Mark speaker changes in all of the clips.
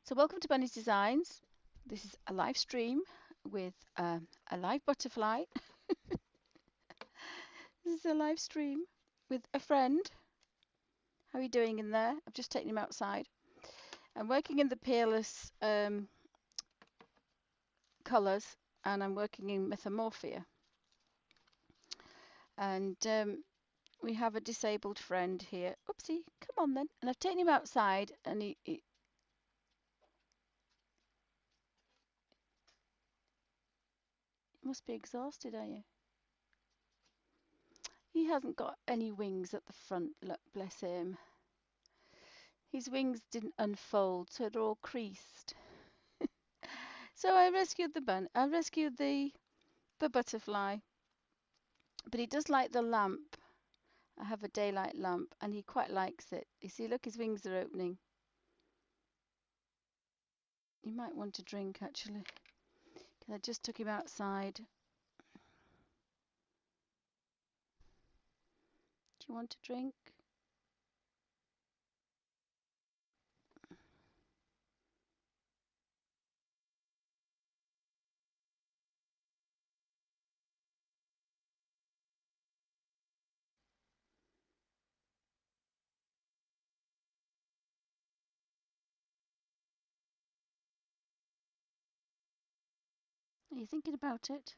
Speaker 1: So welcome to Bunny's Designs. This is a live stream with a live butterfly. This is a live stream with a friend. How are you doing in there? I've just taken him outside. I'm working in the Peerless colours, and I'm working in Mythomorphia. And we have a disabled friend here. Oopsie, come on then. And I've taken him outside, and he must be exhausted, are you? He hasn't got any wings at the front. Look, bless him. His wings didn't unfold, so they're all creased. So I rescued I rescued the butterfly, but he does like the lamp. I have a daylight lamp, and he quite likes it. You see, look, his wings are opening. You might want a drink, actually, because I just took him outside. Do you want a drink? Are you thinking about it?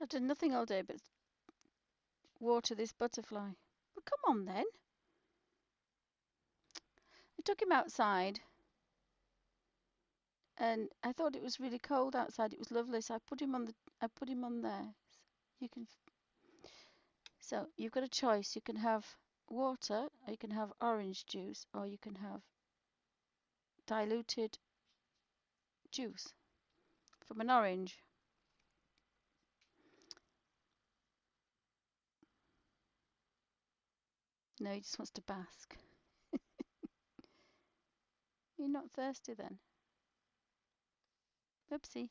Speaker 1: I've done nothing all day but water this butterfly. But come on then. I took him outside, and I thought it was really cold outside. It was lovely, so I put him on there. You can So you've got a choice. You can have water, or you can have orange juice, or you can have diluted juice from an orange. No, he just wants to bask. You're not thirsty then? Oopsie.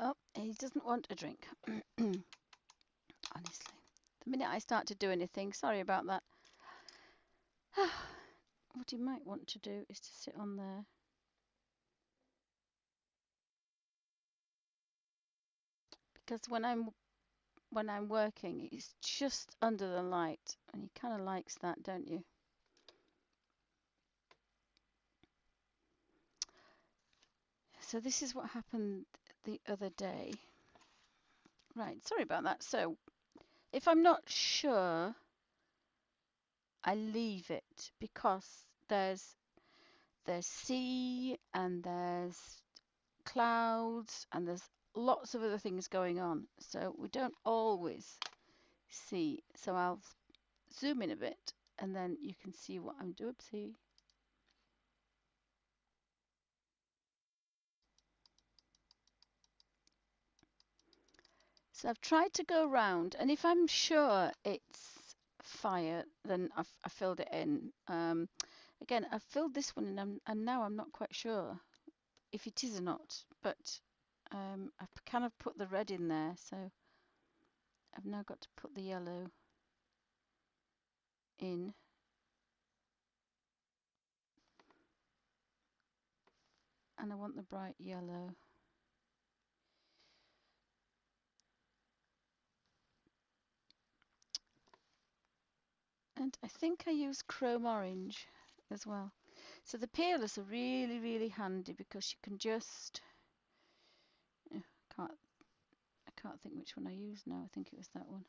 Speaker 1: Oh, he doesn't want a drink. Honestly. The minute I start to do anything, sorry about that. What he might want to do is to sit on there. Because when I'm working, he's just under the light, and he kind of likes that, don't you? So this is what happened the other day. Right, sorry about that. So if I'm not sure, I leave it, because there's sea, and there's clouds, and there's lots of other things going on. So we don't always see. So I'll zoom in a bit, and then you can see what I'm doing. Oopsie. So I've tried to go around, and if I'm sure it's fire, then I filled it in. Again, I've filled this one in, and now I'm not quite sure if it is or not, but I've kind of put the red in there, so I've now got to put the yellow in. And I want the bright yellow. And I think I use chrome orange as well. So the Peerless are really, really handy, because you can just, I can't think which one I used now. I think it was that one.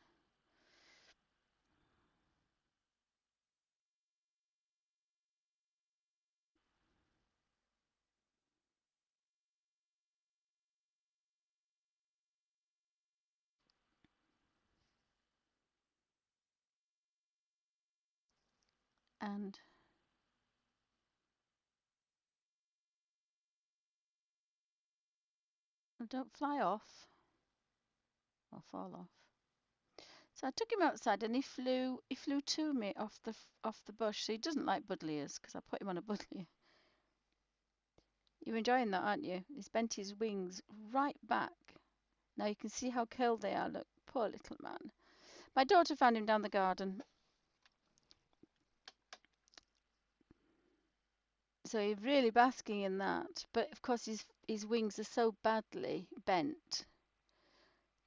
Speaker 1: and don't fly off or fall off. So I took him outside and he flew to me off the bush. So he doesn't like buddleias because I put him on a buddleia. You're enjoying that, aren't you? He's bent his wings right back. Now you can see how curled they are. Look, poor little man. My daughter found him down the garden. So he's really basking in that. But of course his wings are so badly bent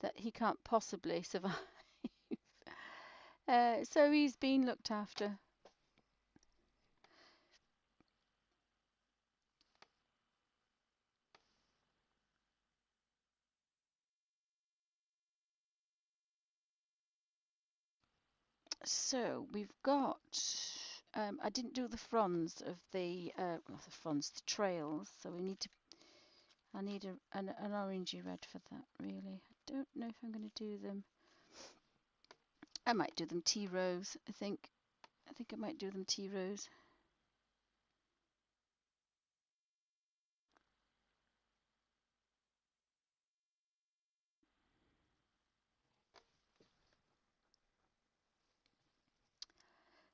Speaker 1: that he can't possibly survive. So he's been looked after. So we've got, I didn't do the fronds of the trails. So I need an orangey red for that really. I don't know if I'm going to do them. I might do them tea rose, I think. I might do them tea rose.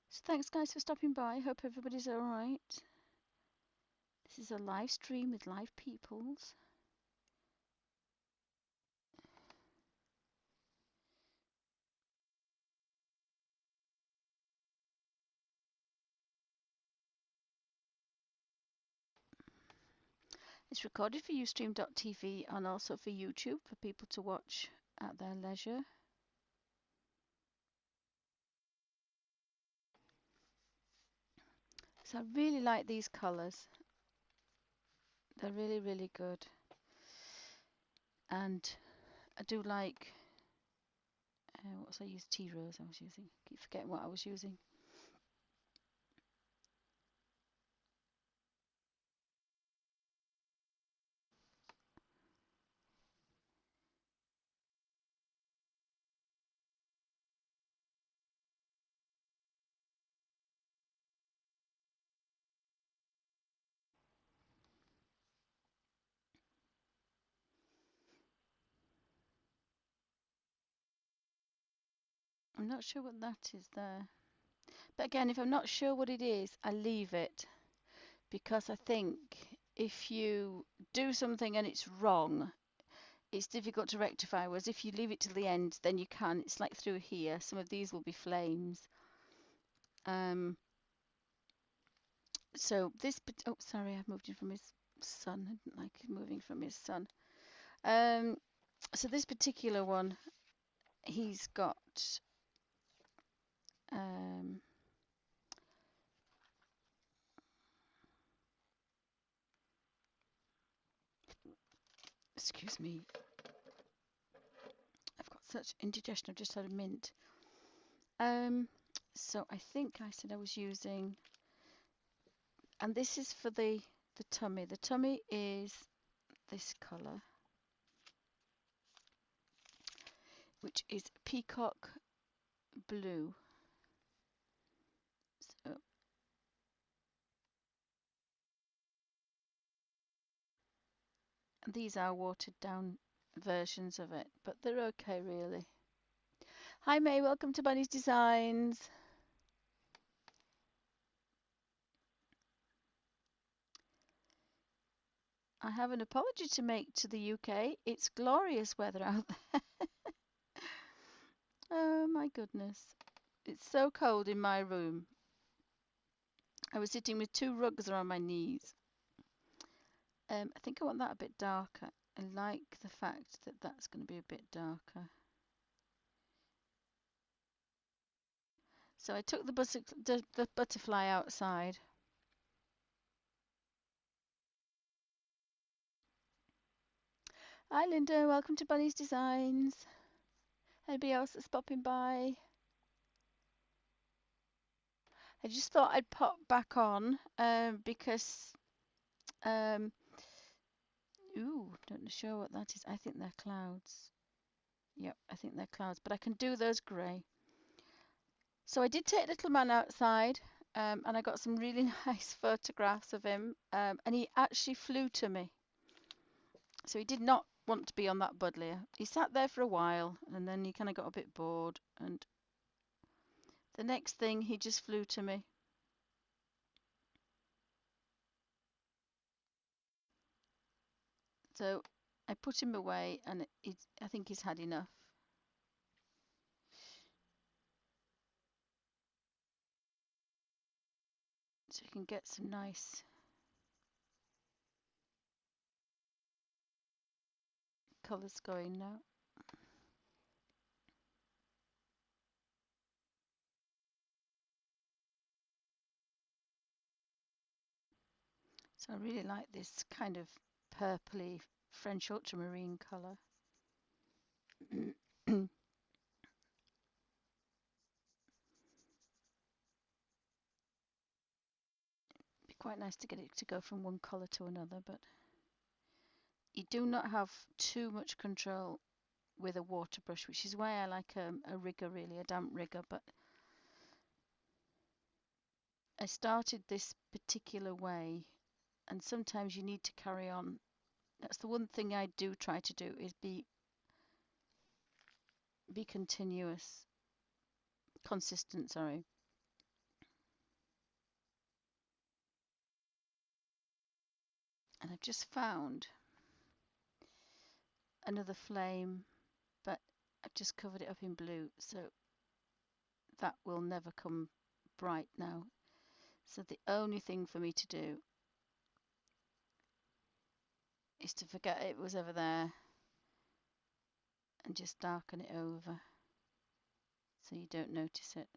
Speaker 1: So thanks guys for stopping by. Hope everybody's all right. This is a live stream with live peoples. It's recorded for Ustream.tv and also for YouTube for people to watch at their leisure. So I really like these colours. They're really, really good. And I do like, what was I using? Tea rose I was using. Keep forgetting what I was using. I'm not sure what that is there. But again, if I'm not sure what it is, I leave it. Because I think if you do something and it's wrong, it's difficult to rectify. Whereas if you leave it till the end, then you can. It's like through here. Some of these will be flames. So this, oh sorry, I've moved in from his son. I didn't like moving from his son. So this particular one, he's got excuse me, I've got such indigestion. I've just had a mint. So I think I said I was using, and this is for the tummy. The tummy is this colour, which is peacock blue. So these are watered down versions of it, but they're okay really. Hi May, welcome to Bunny's Designs. I have an apology to make to the UK. It's glorious weather out there. Oh my goodness. It's so cold in my room. I was sitting with 2 rugs around my knees. I think I want that a bit darker. I like the fact that that's going to be a bit darker. So I took the butterfly outside. Hi Linda, welcome to Bunny's Designs. Anybody else that's popping by? I just thought I'd pop back on because ooh, don't sure what that is. I think they're clouds. Yep, I think they're clouds, but I can do those grey. So I did take little man outside And I got some really nice photographs of him, and he actually flew to me. So he did not want to be on that buddleia. He sat there for a while, and then he kind of got a bit bored, and the next thing he just flew to me. So I put him away, and I think he's had enough. So you can get some nice colours going now. So I really like this kind of purpley French ultramarine colour. Be quite nice to get it to go from one colour to another, but you do not have too much control with a water brush, which is why I like a rigger, really, a damp rigger. But I started this particular way, and sometimes you need to carry on. That's the one thing I do try to do, is be continuous, consistent, sorry. And I've just found another flame, but I've just covered it up in blue, so that will never come bright now. So the only thing for me to do is to forget it was ever there and just darken it over so you don't notice it.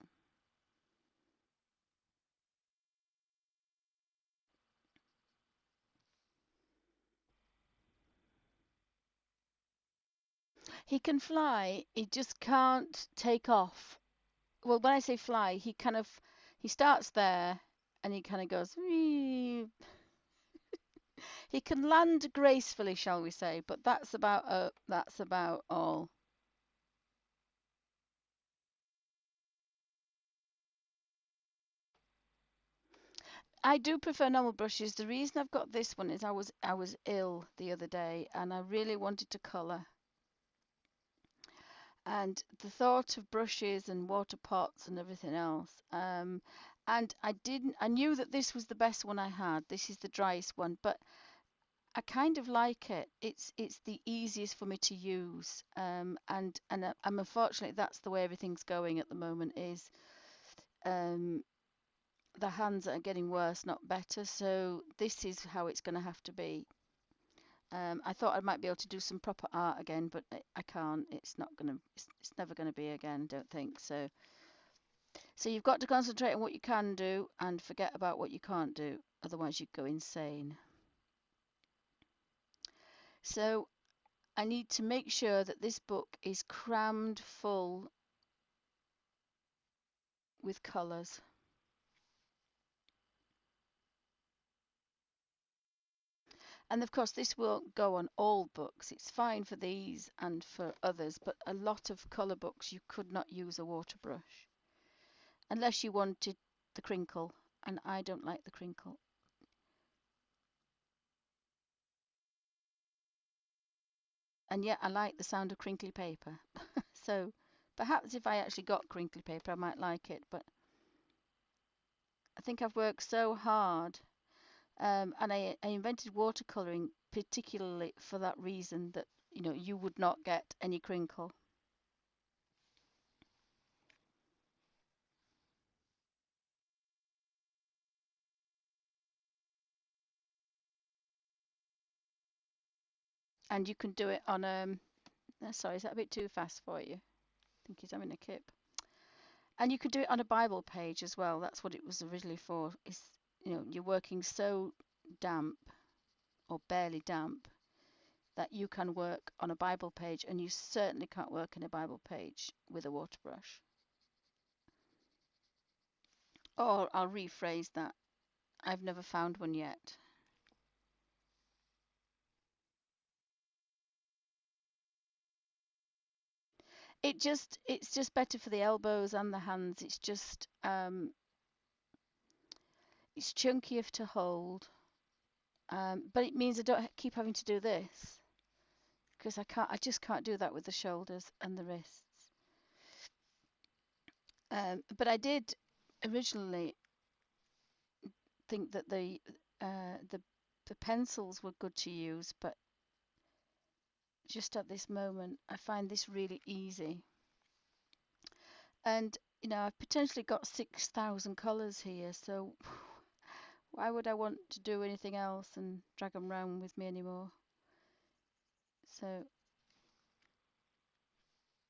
Speaker 1: He can fly, he just can't take off. Well, when I say fly, he starts there and he kind of goes, wee. He can land gracefully, shall we say, but that's about all. I do prefer normal brushes. The reason I've got this one is I was ill the other day and I really wanted to colour. And the thought of brushes and water pots and everything else. And I knew that this was the best one I had. This is the driest one, but I kind of like it. It's the easiest for me to use. And unfortunately that's the way everything's going at the moment, is um, the hands are getting worse, not better. So this is how it's going to have to be. I thought I might be able to do some proper art again, but I can't. It's not gonna. It's never gonna be again. Don't think so. So you've got to concentrate on what you can do and forget about what you can't do. Otherwise, you'd go insane. So I need to make sure that this book is crammed full with colours. And of course, this won't go on all books. It's fine for these and for others, but a lot of colour books you could not use a water brush unless you wanted the crinkle, and I don't like the crinkle. And yet I like the sound of crinkly paper. So perhaps if I actually got crinkly paper, I might like it, but I think I've worked so hard. And I invented watercoloring particularly for that reason, that you would not get any crinkle. And you can do it on sorry, is that a bit too fast for you? I think he's having a kip. And you can do it on a Bible page as well. That's what it was originally for. Is you're working so damp or barely damp that you can work on a Bible page, and you certainly can't work in a Bible page with a water brush. Or I'll rephrase that. I've never found one yet. It's just better for the elbows and the hands. It's just It's chunkier to hold, but it means I don't keep having to do this because I just can't do that with the shoulders and the wrists. But I did originally think that the pencils were good to use, but just at this moment, I find this really easy. And you know, I've potentially got 6,000 colours here, so why would I want to do anything else and drag them around with me anymore? So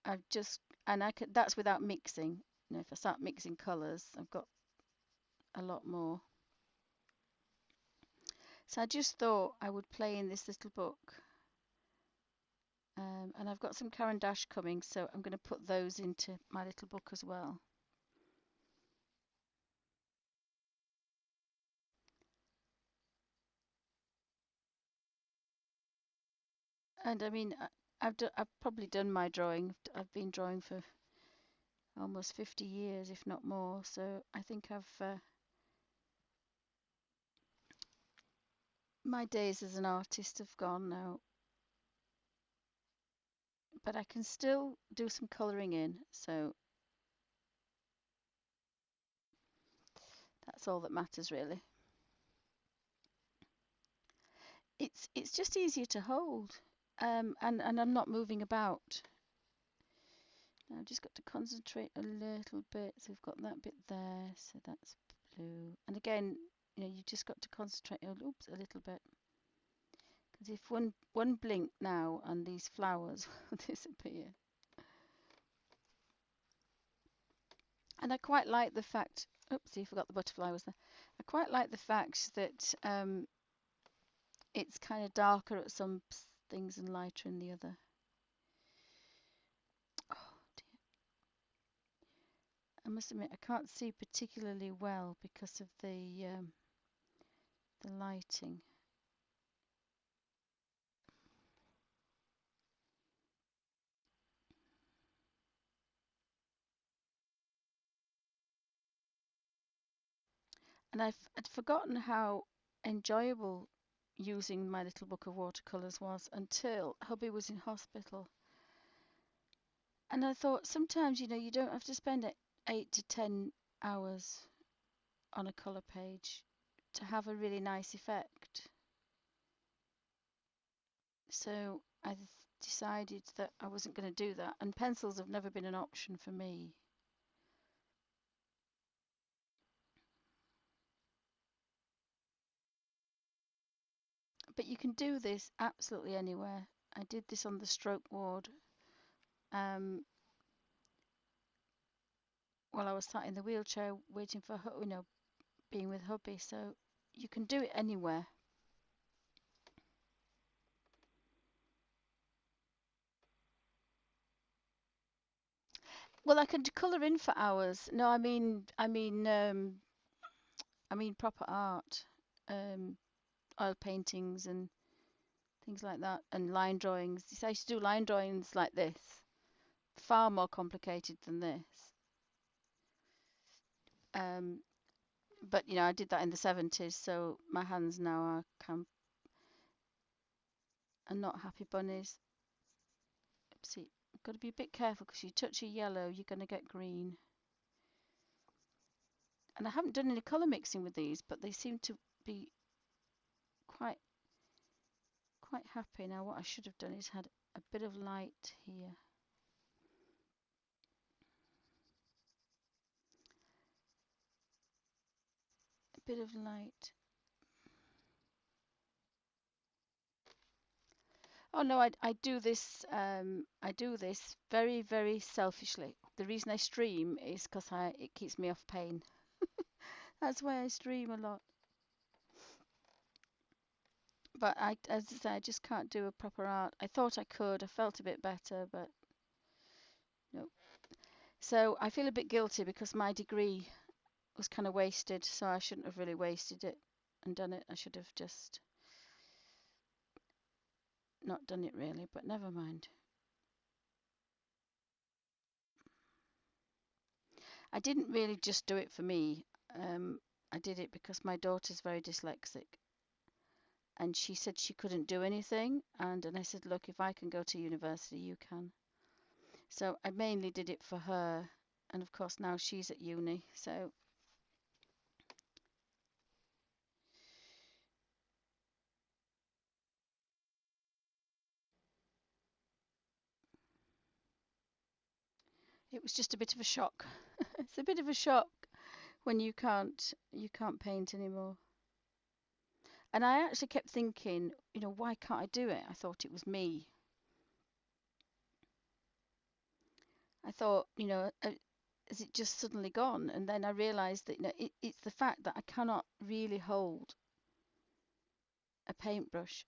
Speaker 1: I've just, and I could, that's without mixing. You know, if I start mixing colours, I've got a lot more. So I just thought I would play in this little book. And I've got some Caran d'Ache coming, so I'm going to put those into my little book as well. And I mean, I've probably done my drawing. I've been drawing for almost 50 years, if not more. So I think my days as an artist have gone now. But I can still do some colouring in, so that's all that matters really. It's just easier to hold, and I'm not moving about. Now I've just got to concentrate a little bit. So we've got that bit there, so that's blue. And again, you know, you've just got to concentrate a little bit. Because if one blink now and these flowers will disappear. And I quite like the fact, oopsie, I forgot the butterfly was there. I quite like the fact that it's kind of darker at some things and lighter in the other. Oh dear. I must admit I can't see particularly well because of the lighting. And I'd forgotten how enjoyable using my little book of watercolors was until hubby was in hospital. And I thought sometimes, you know, you don't have to spend 8 to 10 hours on a color page to have a really nice effect. So I decided that I wasn't going to do that, and pencils have never been an option for me. But you can do this absolutely anywhere. I did this on the stroke ward while I was sat in the wheelchair waiting for, you know, being with hubby. So you can do it anywhere. Well, I can colour in for hours. No, I mean proper art, oil paintings and things like that, and line drawings. I used to do line drawings like this, far more complicated than this. But you know, I did that in the 70s, so my hands now are not happy bunnies. See, got to be a bit careful because you touch a yellow, you're going to get green. And I haven't done any colour mixing with these, but they seem to be quite happy. Now what I should have done is had a bit of light here. A bit of light. Oh no, I do this very, very selfishly. The reason I stream is because it keeps me off pain. That's why I stream a lot. But as I say, I just can't do a proper art. I thought I could. I felt a bit better, but no. So I feel a bit guilty because my degree was kind of wasted, so I shouldn't have really wasted it and done it. I should have just not done it really, but never mind. I didn't really just do it for me. I did it because my daughter's very dyslexic, and she said she couldn't do anything, and I said, look, if I can go to university, you can. So I mainly did it for her, and of course now she's at uni, so it was just a bit of a shock. It's a bit of a shock when you can't paint anymore. And I actually kept thinking, why can't I do it? I thought it was me. I thought, is it just suddenly gone? And then I realized that it's the fact that I cannot really hold a paintbrush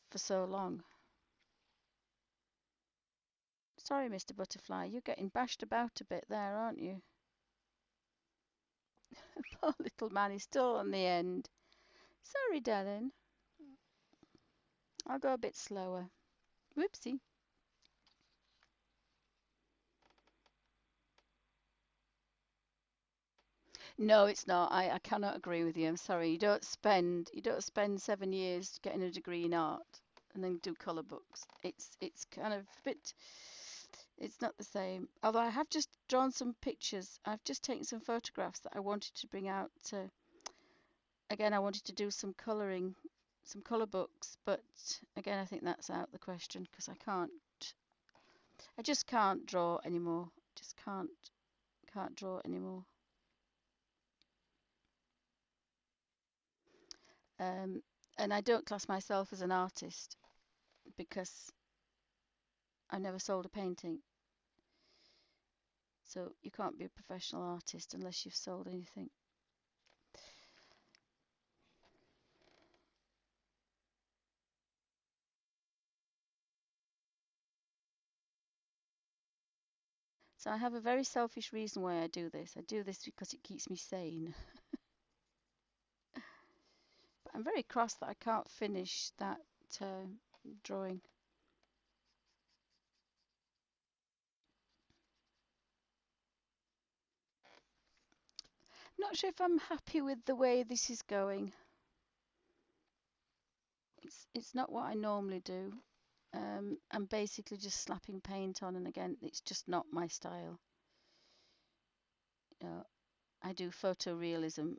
Speaker 1: for so long. Sorry, Mr. Butterfly, you're getting bashed about a bit there, aren't you? Poor little man is still on the end. Sorry, darling. I'll go a bit slower. Whoopsie. No, it's not. I cannot agree with you. I'm sorry. You don't spend 7 years getting a degree in art and then do colour books. It's kind of a bit. It's not the same. Although I have just drawn some pictures. I've just taken some photographs that I wanted to bring out. Again, I wanted to do some colouring, some colour books, but again, I think that's out the question because I can't. I just can't draw anymore. Just can't draw anymore. Um, and I don't class myself as an artist because I never sold a painting. So you can't be a professional artist unless you've sold anything. So I have a very selfish reason why I do this. I do this because it keeps me sane. But I'm very cross that I can't finish that drawing. Not sure if I'm happy with the way this is going. It's not what I normally do. I'm basically just slapping paint on, and again, it's just not my style. I do photorealism,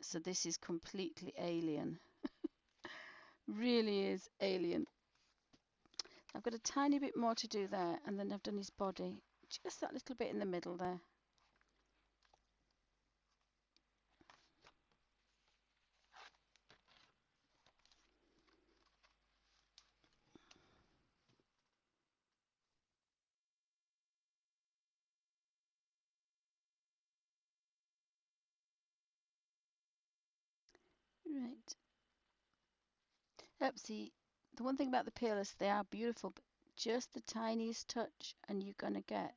Speaker 1: so this is completely alien. Really is alien. I've got a tiny bit more to do there, and then I've done his body. Just that little bit in the middle there. Right. See, the one thing about the peerless, they are beautiful, but just the tiniest touch, and you're gonna get.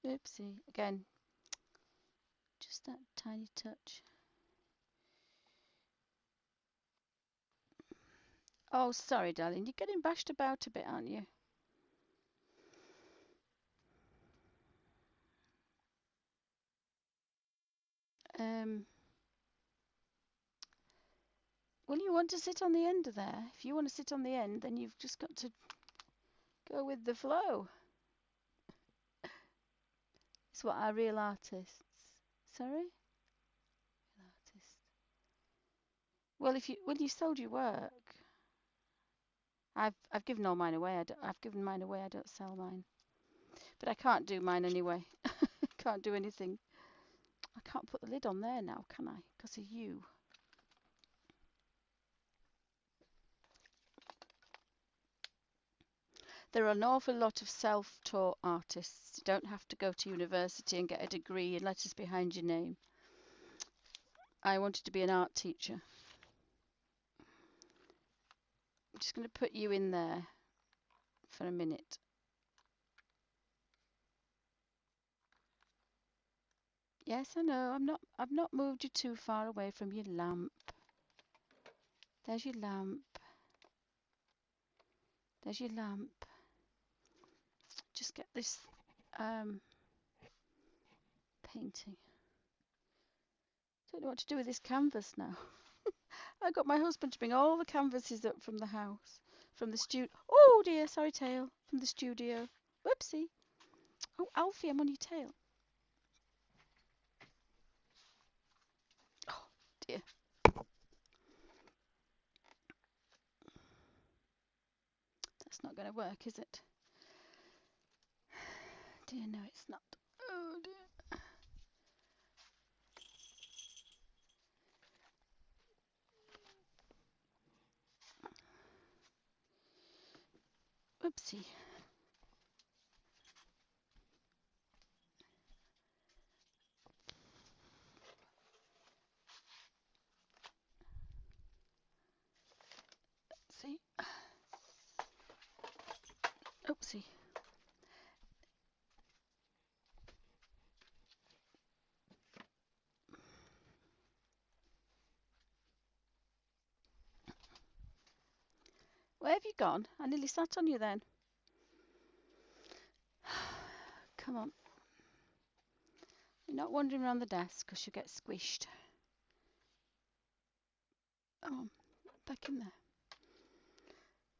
Speaker 1: Oopsie. Again, just that tiny touch. Oh, sorry, darling. You're getting bashed about a bit, aren't you? Um, well, you want to sit on the end of there. If you want to sit on the end, then you've just got to go with the flow. It's what our real artists. Sorry? Artist. Well, if you you sold your work, I've given all mine away. I've given mine away. I don't sell mine, but I can't do mine anyway. Can't do anything. I can't put the lid on there now, can I? Because of you. There are an awful lot of self-taught artists. You don't have to go to university and get a degree and letters behind your name. I wanted to be an art teacher. I'm just going to put you in there for a minute. Yes, I know. I've not moved you too far away from your lamp. There's your lamp. There's your lamp. Just get this painting. Don't know what to do with this canvas now. I got my husband to bring all the canvases up from the house, from the studio. Oh dear, sorry, tail. From the studio. Whoopsie. Oh, Alfie, I'm on your tail. Oh dear. That's not going to work, is it? Dear, no, it's not. Oh dear. Whoopsie. See? Oopsie. Where have you gone? I nearly sat on you then. Come on. You're not wandering around the desk because you get squished. Oh, back in there.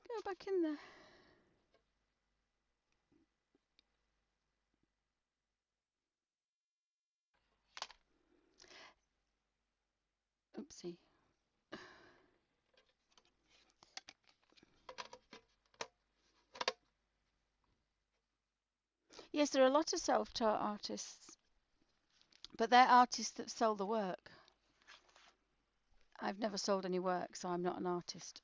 Speaker 1: Go back in there. Oopsie. Yes, there are a lot of self-taught artists, but they're artists that sell the work. I've never sold any work, so I'm not an artist.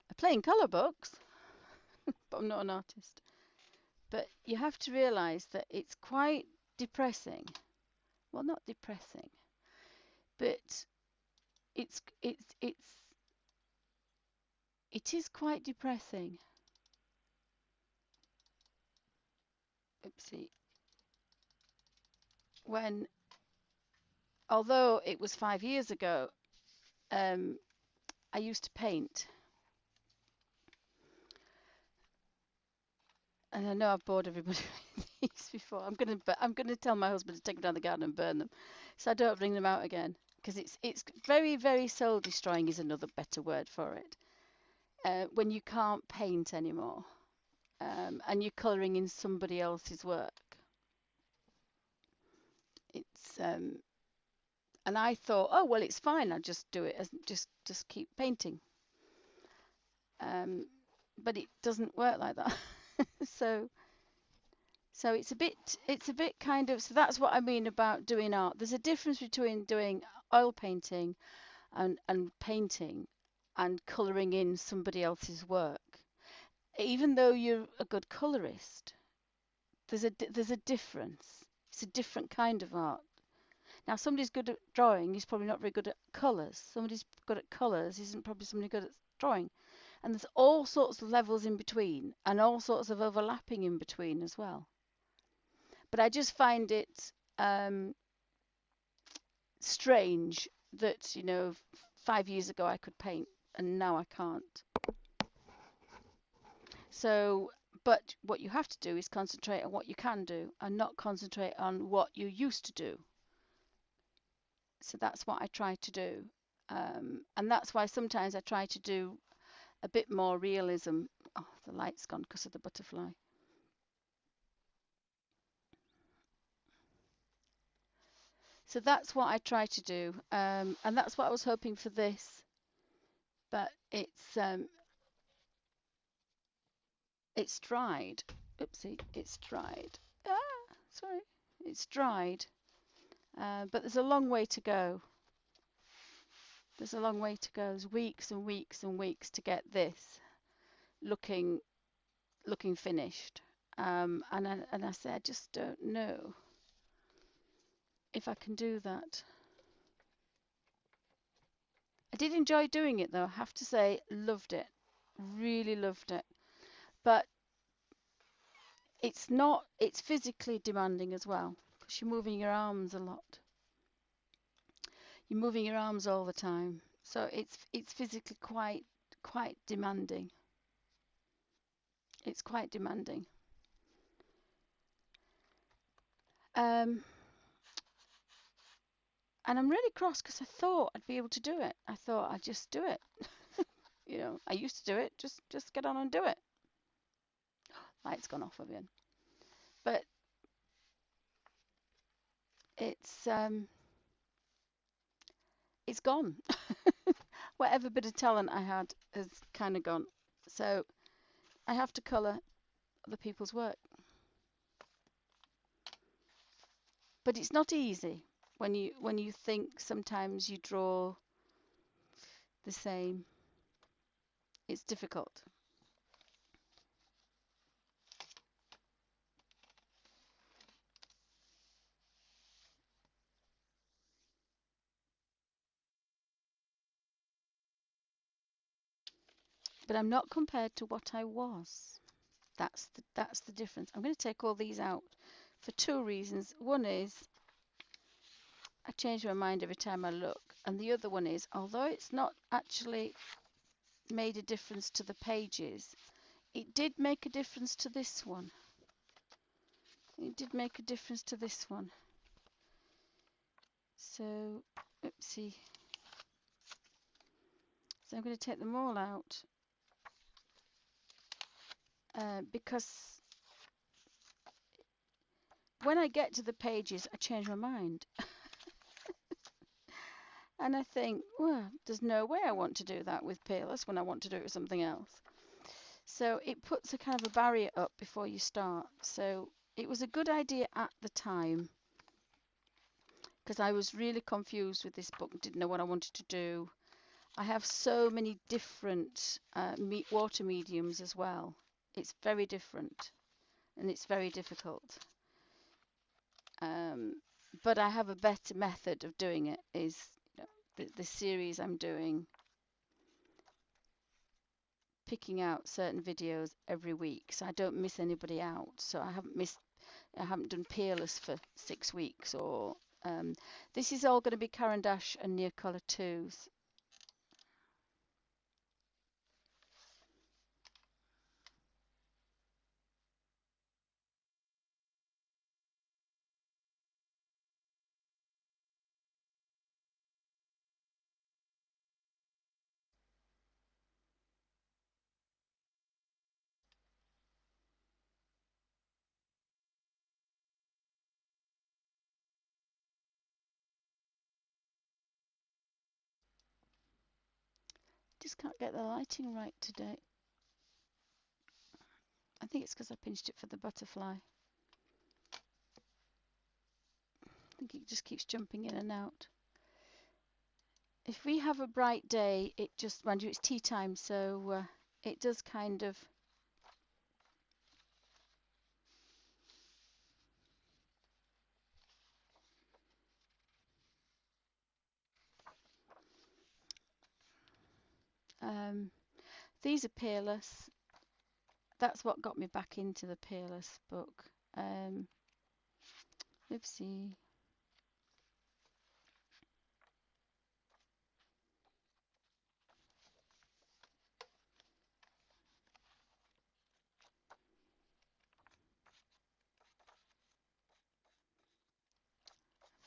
Speaker 1: I play in colour books, but I'm not an artist. But you have to realise that it's quite depressing. Well, not depressing, but it is quite depressing. Oopsie. When, although it was 5 years ago, I used to paint. And I know I've bored everybody with these before. I'm gonna tell my husband to take them down the garden and burn them, so I don't bring them out again, because it's very, very soul destroying is another better word for it. When you can't paint anymore, and you're colouring in somebody else's work. It's and I thought, oh well, it's fine. I'll just do it as just keep painting. But it doesn't work like that. So it's a bit kind of, so that's what I mean about doing art. There's a difference between doing oil painting and painting and colouring in somebody else's work. Even though you're a good colourist, there's a difference. It's a different kind of art. Now, somebody's good at drawing, he's probably not very good at colours. Somebody's good at colours isn't probably somebody good at drawing. And there's all sorts of levels in between and all sorts of overlapping in between as well. But I just find it strange that, 5 years ago I could paint and now I can't. So, but what you have to do is concentrate on what you can do and not concentrate on what you used to do. So that's what I try to do. And that's why sometimes I try to do a bit more realism. Oh, the light's gone because of the butterfly. So that's what I try to do, and that's what I was hoping for this, but it's dried. Oopsie, it's dried. Ah, sorry, it's dried, but there's a long way to go. There's a long way to go. There's weeks and weeks and weeks to get this looking finished, and I say I just don't know if I can do that. I did enjoy doing it though, I have to say, loved it, really loved it. But it's physically demanding as well, because you're moving your arms a lot. You're moving your arms all the time. So it's physically quite demanding. It's quite demanding. And I'm really cross because I thought I'd be able to do it. I thought I'd just do it. You know, I used to do it. Just get on and do it. Light's gone off again. But it's gone. Whatever bit of talent I had has kind of gone. So I have to colour other people's work. But it's not easy when you think sometimes you draw the same. It's difficult. But I'm not compared to what I was. That's the difference. I'm going to take all these out for two reasons. One is I change my mind every time I look, and the other one is although it's not actually made a difference to the pages, it did make a difference to this one. It did make a difference to this one. So, oopsie. So I'm going to take them all out because when I get to the pages, I change my mind. And I think, well, there's no way I want to do that with Peerless when I want to do it with something else. So it puts a kind of a barrier up before you start. So it was a good idea at the time because I was really confused with this book, didn't know what I wanted to do. I have so many different water mediums as well. It's very different and it's very difficult. But I have a better method of doing it is the series I'm doing, picking out certain videos every week so I don't miss anybody out. So I haven't done Peerless for 6 weeks or this is all going to be Caran d'Ache and Neocolor 2s. Just can't get the lighting right today. I think it's because I pinched it for the butterfly. I think it just keeps jumping in and out. If we have a bright day, it just, mind you, it's tea time, so it does kind of these are Peerless. That's what got me back into the Peerless book. Oopsie.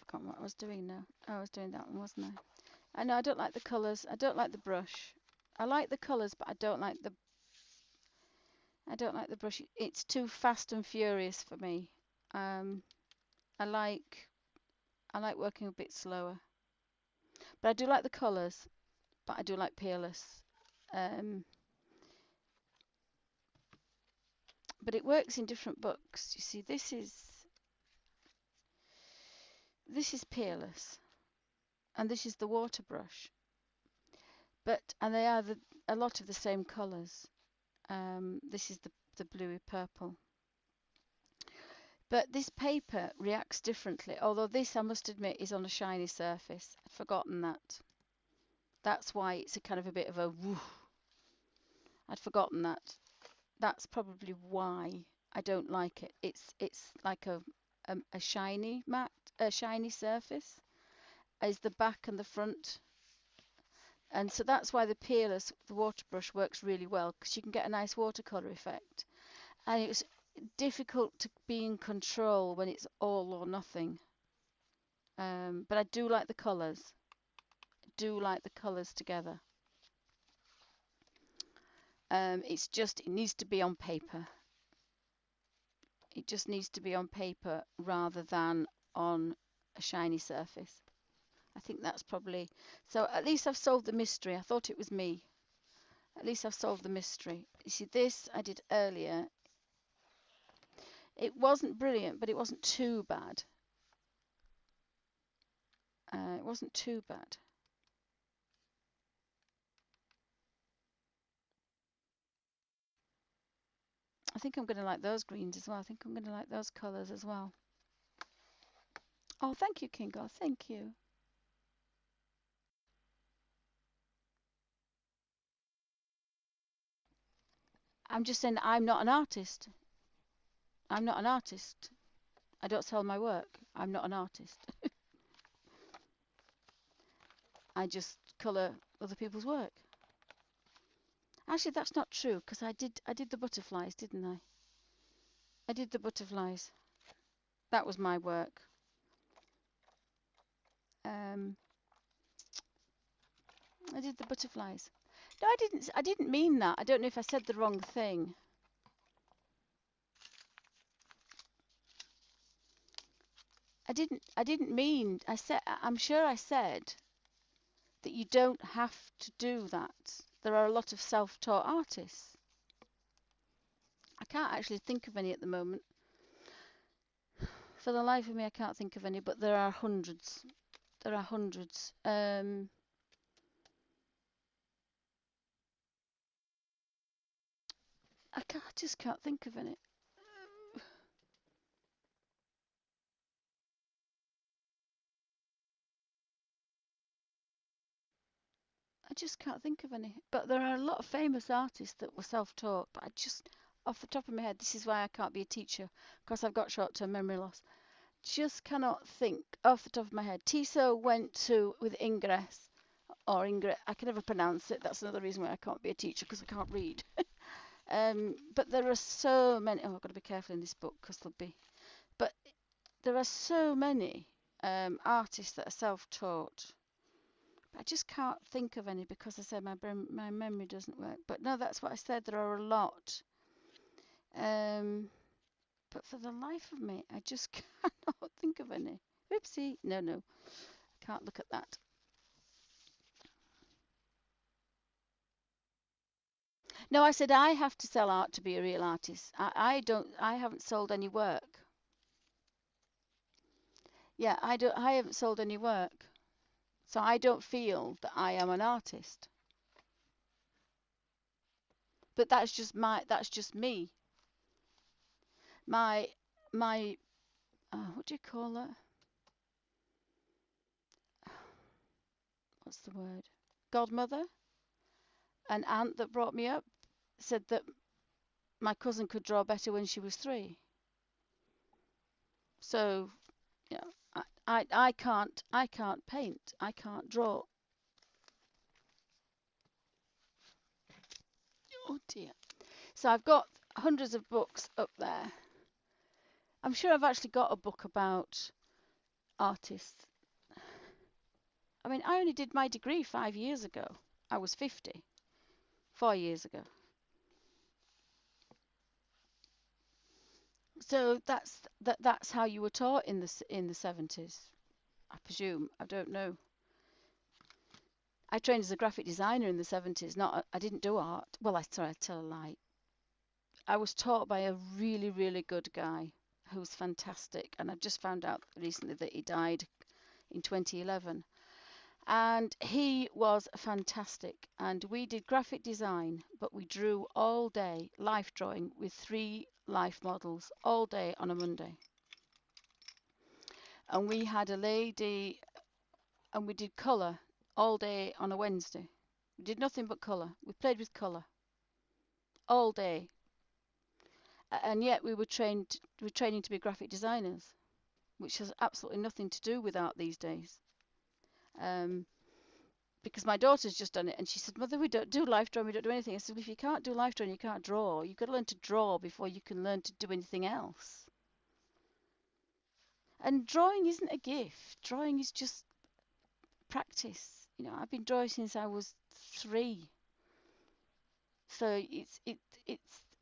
Speaker 1: Forgotten what I was doing now. Oh, I was doing that one, wasn't I? I know I don't like the colours. I don't like the brush. I like the colours, but I don't like the brush. It's too fast and furious for me. I like working a bit slower. But I do like the colours. But I do like Peerless. But it works in different books. You see, this is Peerless, and this is the water brush. And they are a lot of the same colours. This is the bluey purple. But this paper reacts differently, although this, I must admit, is on a shiny surface. I'd forgotten that. That's why it's a kind of a bit of a woo. I'd forgotten that. That's probably why I don't like it. It's like a shiny shiny surface is the back and the front. And so that's why the Peerless, the water brush, works really well because you can get a nice watercolor effect. And it's difficult to be in control when it's all or nothing. But I do like the colours. I do like the colours together. It's just, it needs to be on paper. It just needs to be on paper rather than on a shiny surface. I think that's probably, so at least I've solved the mystery. I thought it was me. At least I've solved the mystery. You see, this I did earlier. It wasn't brilliant, but it wasn't too bad. It wasn't too bad. I think I'm going to like those greens as well. I think I'm going to like those colours as well. Oh, thank you, Kingo. Thank you. I'm just saying that I'm not an artist. I'm not an artist. I don't sell my work. I'm not an artist. I just colour other people's work. Actually, that's not true because I did the butterflies, didn't I? I did the butterflies. That was my work. I did the butterflies. No, I didn't mean that. I don't know if I said the wrong thing. I didn't mean. I'm sure I said that you don't have to do that. There are a lot of self-taught artists. I can't actually think of any at the moment. For the life of me, I can't think of any, but there are hundreds. There are hundreds. I just can't think of any. I just can't think of any. But there are a lot of famous artists that were self-taught. But I just, off the top of my head, this is why I can't be a teacher, because I've got short-term memory loss. Just cannot think off the top of my head. Tissot went to with Ingress or Ingrid. I can never pronounce it. That's another reason why I can't be a teacher, because I can't read. But there are so many. Oh, I've got to be careful in this book because there'll be. But there are so many artists that are self-taught. I just can't think of any because I said my memory doesn't work. But no, that's what I said. There are a lot. But for the life of me, I just cannot think of any. Oopsie. No, can't look at that. No, I said I have to sell art to be a real artist. I don't. I haven't sold any work. Yeah, I don't. I haven't sold any work, so I don't feel that I am an artist. But that's just my. That's just me. My my. What do you call it? What's the word? Godmother, an aunt that brought me up, said that my cousin could draw better when she was 3. So, you know, I can't paint. I can't draw. Oh dear. So I've got hundreds of books up there. I'm sure I've actually got a book about artists. I mean, I only did my degree 5 years ago. I was 50, 4 years ago. So that's how you were taught in the 70s, I presume. I don't know. I trained as a graphic designer in the 70s. I didn't do art. Well, I tell a lie. I was taught by a really, really good guy who's fantastic, and I've just found out recently that he died in 2011. And he was fantastic. And we did graphic design, but we drew all day, life drawing with 3 life models all day on a Monday. And we had a lady, and we did colour all day on a Wednesday. We did nothing but colour. We played with colour all day. And yet we were training to be graphic designers, which has absolutely nothing to do with art these days. because my daughter's just done it, and she said, Mother, we don't do life drawing, we don't do anything. I said, well, if you can't do life drawing, you can't draw. You've got to learn to draw before you can learn to do anything else. And drawing isn't a gift. Drawing is just practice. You know, I've been drawing since I was 3. So it's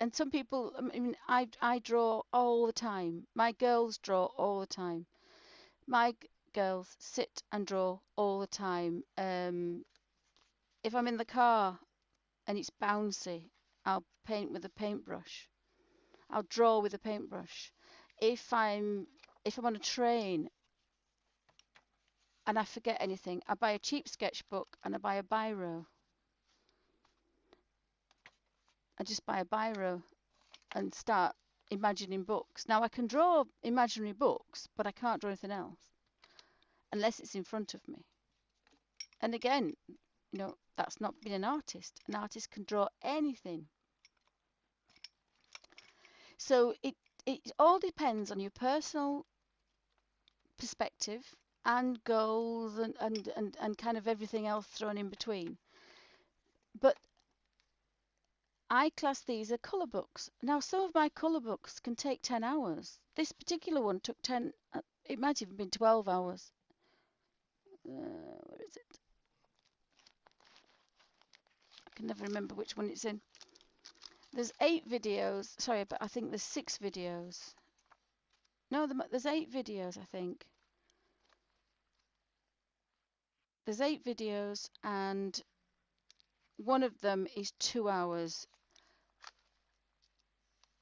Speaker 1: and some people, I mean, I draw all the time. My girls draw all the time. My girls sit and draw all the time. If I'm in the car and it's bouncy, I'll paint with a paintbrush. I'll draw with a paintbrush. If I'm on a train and I forget anything, I buy a cheap sketchbook and I buy a biro. I just buy a biro and start imagining books. Now I can draw imaginary books, but I can't draw anything else unless it's in front of me. And again, you know, that's not being an artist. An artist can draw anything. So it all depends on your personal perspective and goals and kind of everything else thrown in between. But I class these as colour books. Now, some of my colour books can take 10 hours. This particular one took 10, it might even been 12 hours. Where is it? I can never remember which one it's in. There's 8 videos. Sorry, but I think there's 6 videos. No, there's 8 videos, I think. There's 8 videos, and one of them is 2 hours,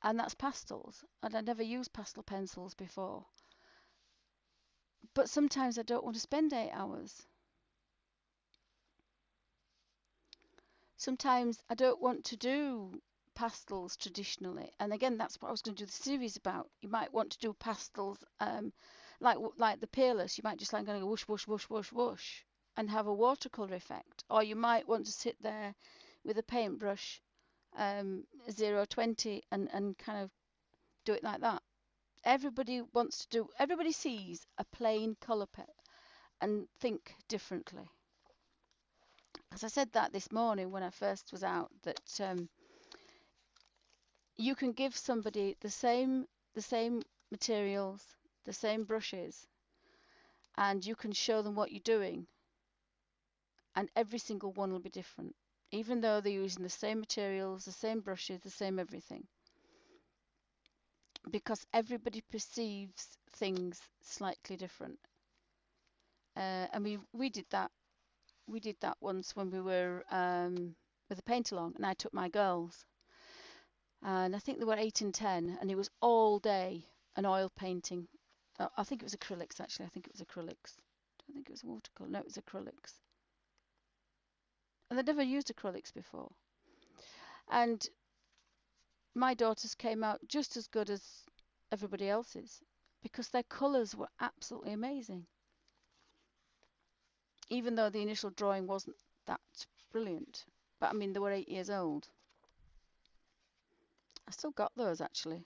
Speaker 1: and that's pastels. And I never used pastel pencils before. But sometimes I don't want to spend 8 hours. Sometimes I don't want to do pastels traditionally, and again, that's what I was going to do the series about. You might want to do pastels like the Peerless. You might just like going to go whoosh, whoosh, whoosh, whoosh, whoosh, and have a watercolor effect. Or you might want to sit there with a paintbrush, 020, and kind of do it like that. Everybody sees a plain color and think differently. As I said that this morning when I first was out, that you can give somebody the same materials, the same brushes, and you can show them what you're doing, and every single one will be different, even though they're using the same materials, the same brushes, the same everything, because everybody perceives things slightly different. And we did that once when we were with a paint along, and I took my girls, and I think they were 8 and 10, and it was all day an oil painting. I think it was acrylics, actually. I think it was acrylics. I don't think it was watercolor. No, it was acrylics. And they'd never used acrylics before. And my daughters came out just as good as everybody else's because their colours were absolutely amazing. Even though the initial drawing wasn't that brilliant. But I mean, they were 8 years old. I still got those, actually.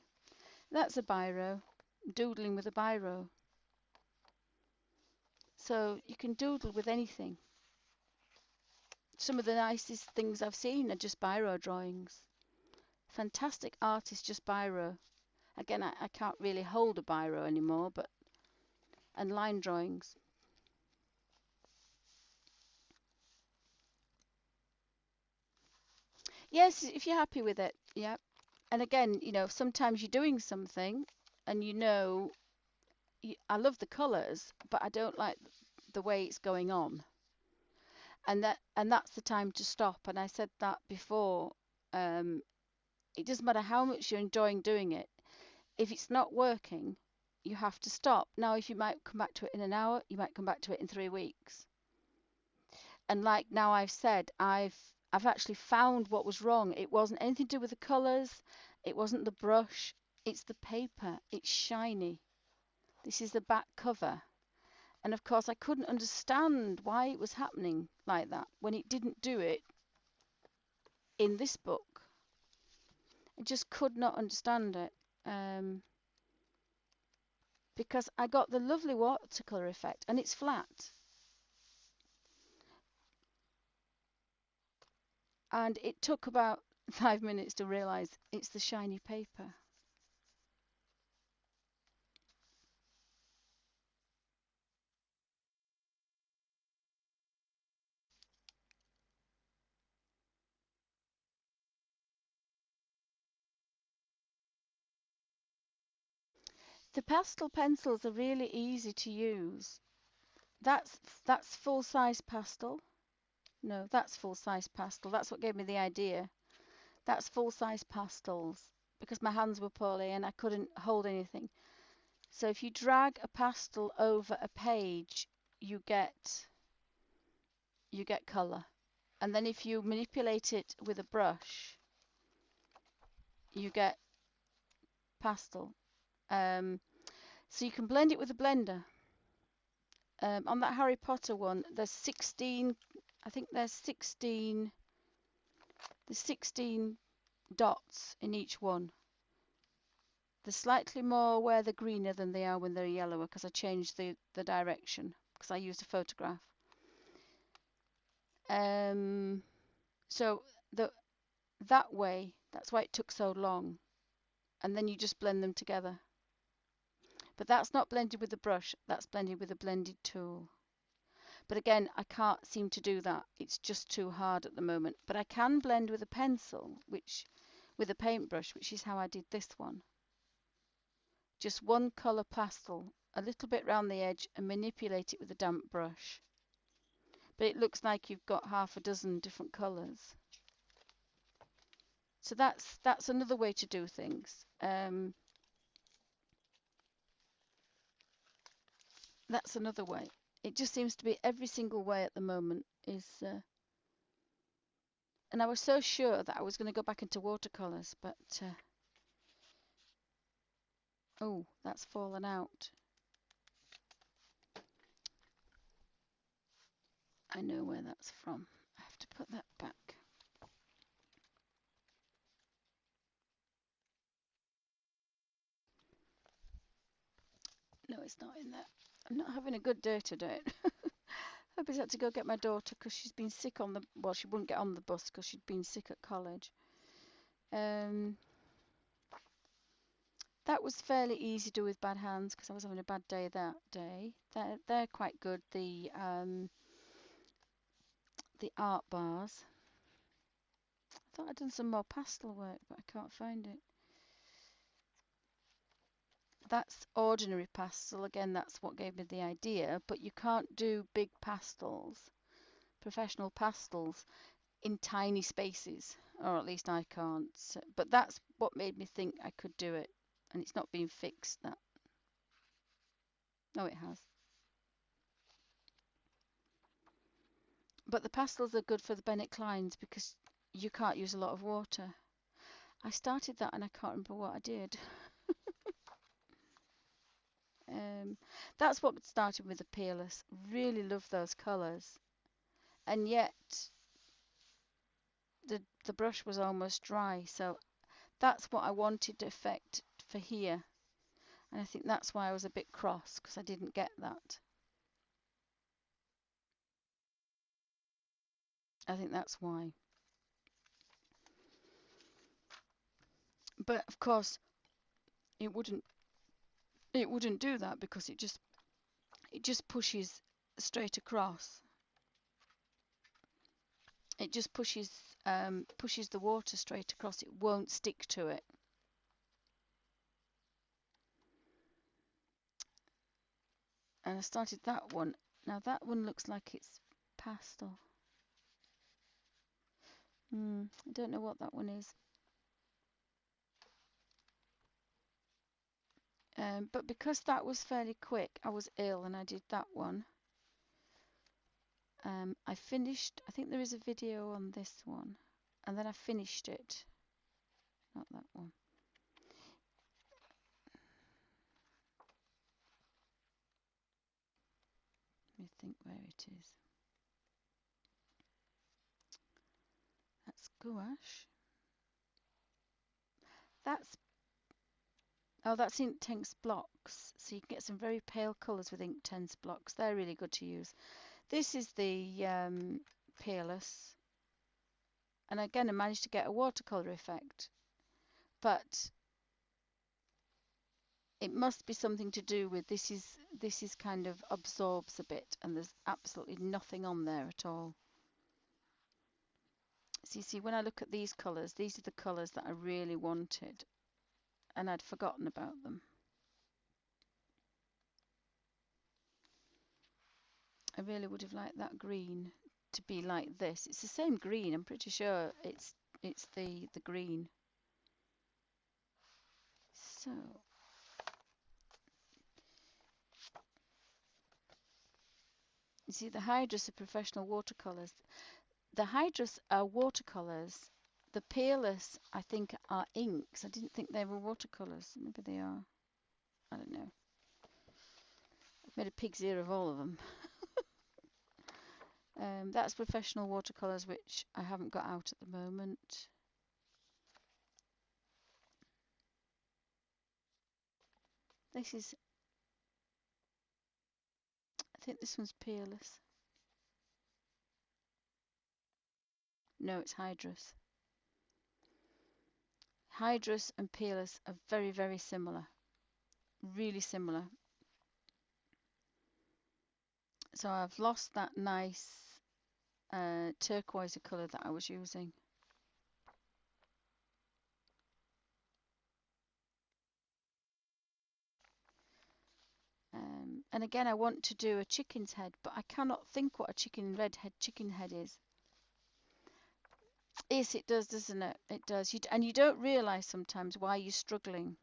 Speaker 1: That's a biro, doodling with a biro. So you can doodle with anything. Some of the nicest things I've seen are just biro drawings. Fantastic artist, just biro. Again, I can't really hold a biro anymore, but and line drawings. Yes, if you're happy with it, yeah. And again, you know, sometimes you're doing something and you know, I love the colours, but I don't like the way it's going on. And that's the time to stop. And I said that before. It doesn't matter how much you're enjoying doing it. If it's not working, you have to stop. Now, if you might come back to it in an hour, you might come back to it in 3 weeks. And like now I've said, I've actually found what was wrong. It wasn't anything to do with the colours. It wasn't the brush. It's the paper. It's shiny. This is the back cover. And of course, I couldn't understand why it was happening like that when it didn't do it in this book. I just could not understand it. Because I got the lovely watercolor effect and it's flat. And it took about 5 minutes to realise it's the shiny paper. The pastel pencils are really easy to use. That's full-size pastel. No, that's full-size pastel. That's what gave me the idea. That's full-size pastels because my hands were poorly and I couldn't hold anything. So if you drag a pastel over a page, you get colour. And then if you manipulate it with a brush, you get pastel. So you can blend it with a blender. On that Harry Potter one, there's 16, I think there's 16 dots in each one. They're slightly more where they're greener than they are when they're yellower because I changed the direction because I used a photograph. So that way, that's why it took so long. And then you just blend them together. But that's not blended with the brush, that's blended with a blended tool. But again, I can't seem to do that. It's just too hard at the moment. But I can blend with a pencil, with a paintbrush, which is how I did this one. Just one colour pastel, a little bit round the edge and manipulate it with a damp brush. But it looks like you've got half a dozen different colours. So that's another way to do things. That's another way. It just seems to be every single way at the moment is... and I was so sure that I was going to go back into watercolours, but... oh, that's fallen out. I know where that's from. I have to put that back. No, it's not in there. I'm not having a good day today. I just had to go get my daughter because she's been sick on the... well, she wouldn't get on the bus because she'd been sick at college. That was fairly easy to do with bad hands because I was having a bad day that day. They're quite good, the art bars. I thought I'd done some more pastel work, but I can't find it. That's ordinary pastel. Again, that's what gave me the idea, but you can't do big pastels, professional pastels, in tiny spaces, or at least I can't. But that's what made me think I could do it, and it's not been fixed. That. Oh, it has. But the pastels are good for the Bennett Kleins because you can't use a lot of water. I started that and I can't remember what I did. That's what started with the Peerless. Really love those colours. And yet the brush was almost dry. So that's what I wanted to effect for here. And I think that's why I was a bit cross because I didn't get that. I think that's why. But of course it wouldn't do that because it just pushes straight across. It just pushes the water straight across. It won't stick to it. And I started that one. Now that one looks like it's pastel. I don't know what that one is. But because that was fairly quick, I was ill and I did that one. I finished, I think there is a video on this one. And then I finished it. Not that one. Let me think where it is. That's gouache. That's Inktense blocks. So you can get some very pale colours with Inktense blocks. They're really good to use. This is the Peerless. And again, I managed to get a watercolor effect, but it must be something to do with this is kind of absorbs a bit, and there's absolutely nothing on there at all. So you see, when I look at these colours, these are the colours that I really wanted, and I'd forgotten about them. I really would have liked that green to be like this. It's the same green. I'm pretty sure it's the green. So you see, the Hydrus are professional watercolors. The Hydrus are watercolors. The Peerless, I think, are inks. I didn't think they were watercolors. Maybe they are. I don't know. I've made a pig's ear of all of them. That's professional watercolors, which I haven't got out at the moment. This is, I think this one's Peerless. No, it's Hydrus. Hydrus and Peerless are very, very similar. Really similar. So I've lost that nice turquoise colour that I was using. And again, I want to do a chicken's head, but I cannot think what a redhead chicken head is. Yes, it does, doesn't it? It does. And you don't realise sometimes why you're struggling.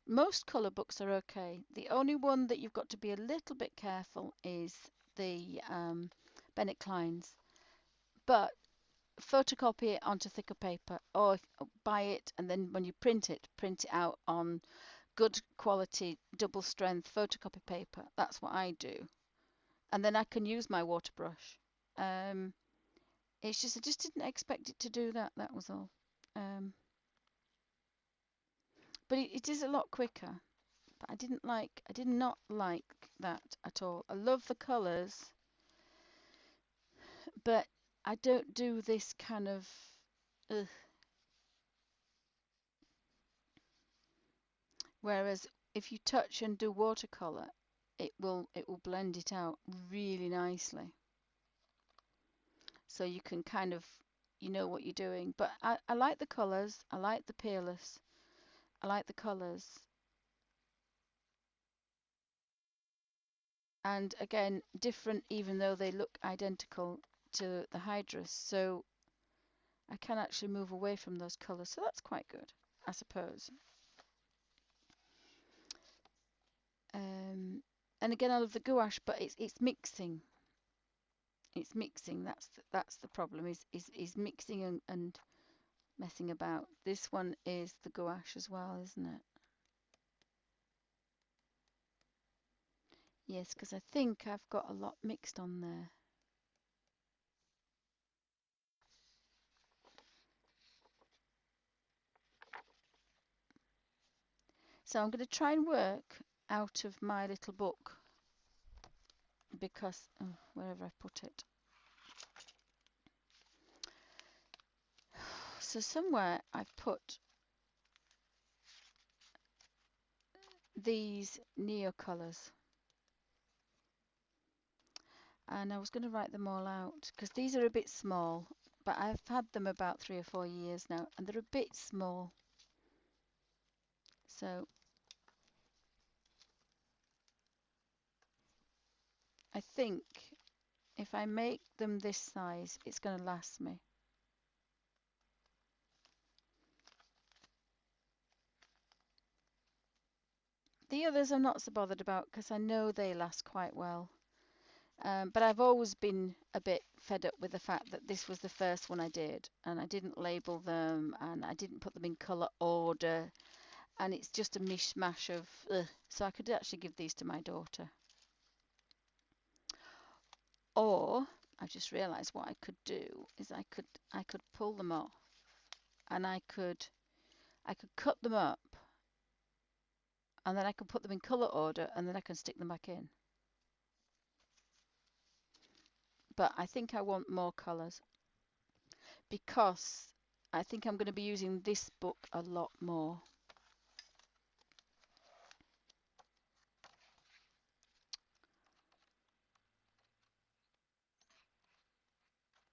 Speaker 1: Most colour books are okay. The only one that you've got to be a little bit careful is the Bennett Kleins. But photocopy it onto thicker paper, or buy it, and then when you print it out on good quality double strength photocopy paper. That's what I do, and then I can use my water brush. It's just I just didn't expect it to do that. That was all. But it is a lot quicker. But I did not like that at all. I love the colours, but I don't do this kind of. Ugh. Whereas if you touch and do watercolor, it will blend it out really nicely. So you can kind of you know what you're doing. But I like the colours. I like the Peerless. I like the colours. And again, different even though they look identical to the Hydrus. So I can actually move away from those colours. So that's quite good, I suppose. And again, I love the gouache, but it's mixing. It's mixing. That's the problem. Is mixing and messing about. This one is the gouache as well, isn't it? Yes, because I think I've got a lot mixed on there. So I'm going to try and work out of my little book because wherever I put it. So somewhere I've put these neo colours, and I was going to write them all out because these are a bit small, but I've had them about 3 or 4 years now and they're a bit small. So I think if I make them this size, it's going to last me. The others I'm not so bothered about because I know they last quite well. But I've always been a bit fed up with the fact that this was the first one I did and I didn't label them and I didn't put them in colour order and it's just a mishmash of so I could actually give these to my daughter. Or I just realised what I could do is I could pull them off and I could cut them up and then I could put them in colour order and then I can stick them back in. But I think I want more colours because I think I'm going to be using this book a lot more.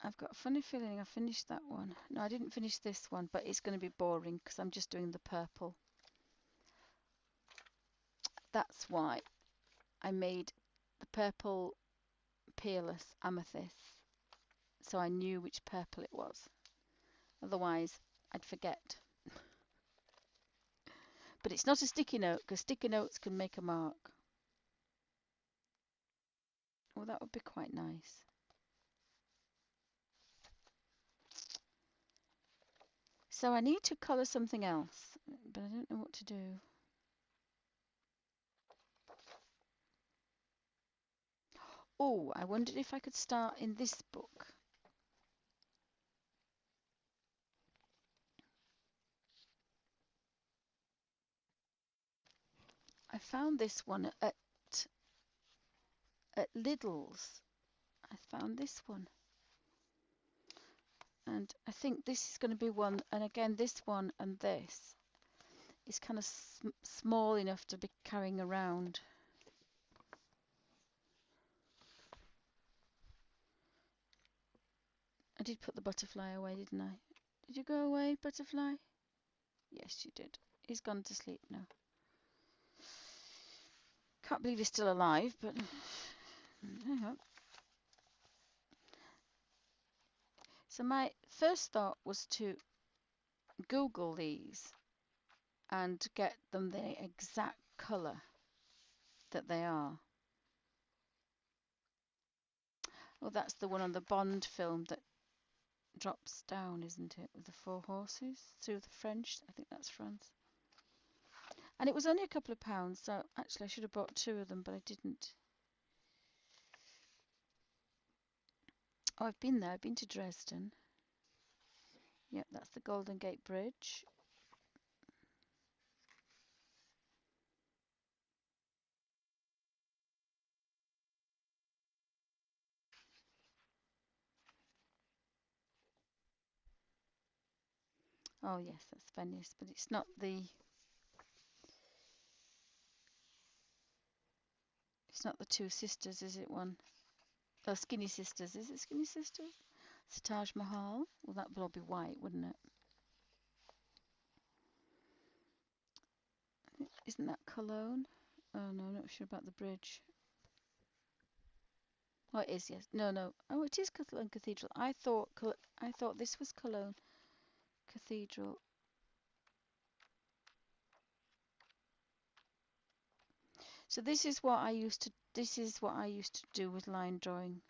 Speaker 1: I've got a funny feeling I finished that one. No, I didn't finish this one, but it's going to be boring because I'm just doing the purple. That's why I made the purple Peerless Amethyst, so I knew which purple it was. Otherwise, I'd forget. But it's not a sticky note, because sticky notes can make a mark. Oh, that would be quite nice. So I need to colour something else, but I don't know what to do. Oh, I wondered if I could start in this book. I found this one at Lidl's. I found this one. And I think this is going to be one, and again this one and this is kind of small enough to be carrying around. I did put the butterfly away, didn't I? Did you go away, butterfly? Yes, you did. He's gone to sleep now. Can't believe he's still alive, but so my first thought was to Google these and get them the exact colour that they are. Oh, that's the one on the Bond film that drops down, isn't it, with the 4 horses through the French? I think that's France. And it was only a couple of pounds, so actually I should have bought 2 of them, but I didn't. Oh, I've been there. I've been to Dresden. Yep, that's the Golden Gate Bridge. Oh yes, that's Venice, but it's not the Two Sisters, is it one? Oh, Skinny Sisters. Is it Skinny Sisters? It's Taj Mahal. Well, that would all be white, wouldn't it? Isn't that Cologne? Oh no, I'm not sure about the bridge. Oh, it is, yes. No, no. Oh, it is Cologne Cathedral. I thought this was Cologne Cathedral. So this is what I used to do with line drawing.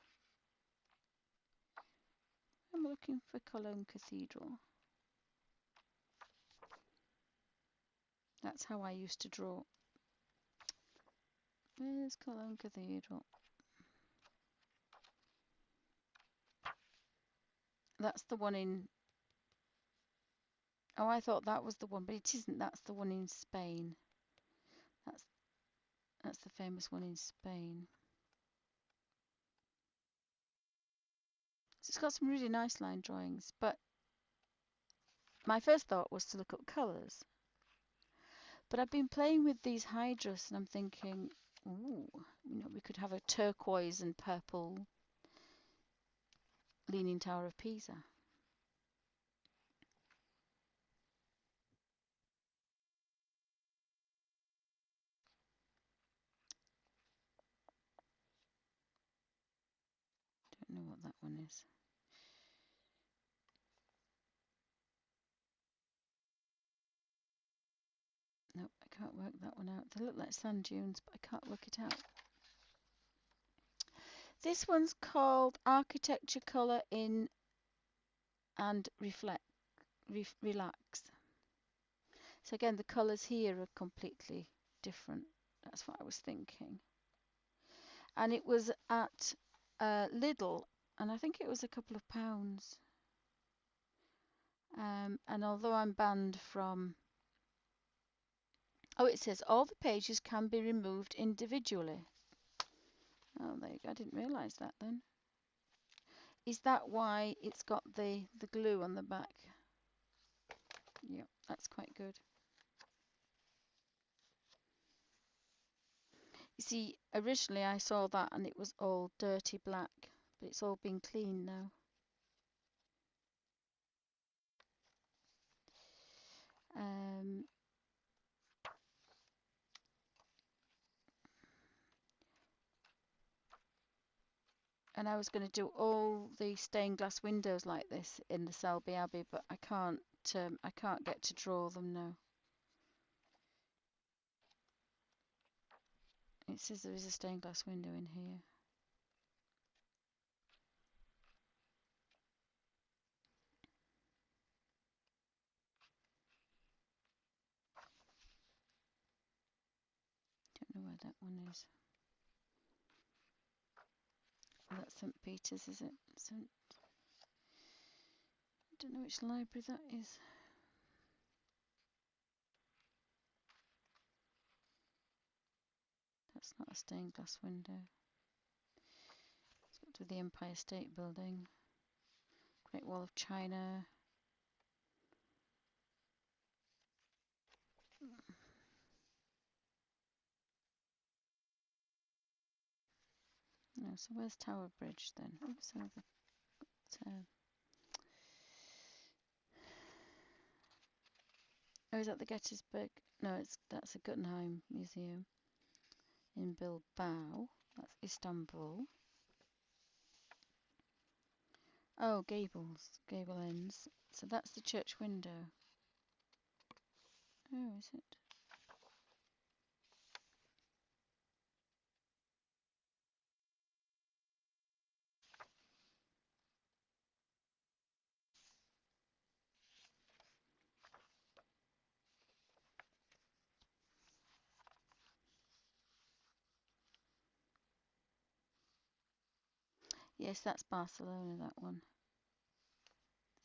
Speaker 1: I'm looking for Cologne Cathedral. That's how I used to draw. Where's Cologne Cathedral? That's the one in... Oh, I thought that was the one, but it isn't. That's the one in Spain. That's the famous one in Spain. So it's got some really nice line drawings, but my first thought was to look up colours. But I've been playing with these hydras and I'm thinking, ooh, we could have a turquoise and purple Leaning Tower of Pisa. Don't know what that one is. Nope, I can't work that one out. They look like sand dunes, but I can't work it out. This one's called Architecture Colour in and Relax. So again, the colours here are completely different. That's what I was thinking. And it was at Lidl, and I think it was a couple of pounds. And although I'm banned from... Oh, it says all the pages can be removed individually. Oh, there you go. I didn't realise that then. Is that why it's got the glue on the back? Yep, that's quite good. You see, originally I saw that and it was all dirty black, but it's all been cleaned now. And I was going to do all the stained glass windows like this in the Selby Abbey, but I can't get to draw them now. It says there is a stained glass window in here. Don't know where that one is. Oh, that's St. Peter's, is it? I don't know which library that is. That's not a stained glass window. It's got to the Empire State Building. Great Wall of China. No, so where's Tower Bridge then? Oops, oh, is that the Gettysburg? No, that's a Guggenheim Museum in Bilbao. That's Istanbul. Oh, gable ends. So that's the church window. Oh, is it? Yes, that's Barcelona, that one.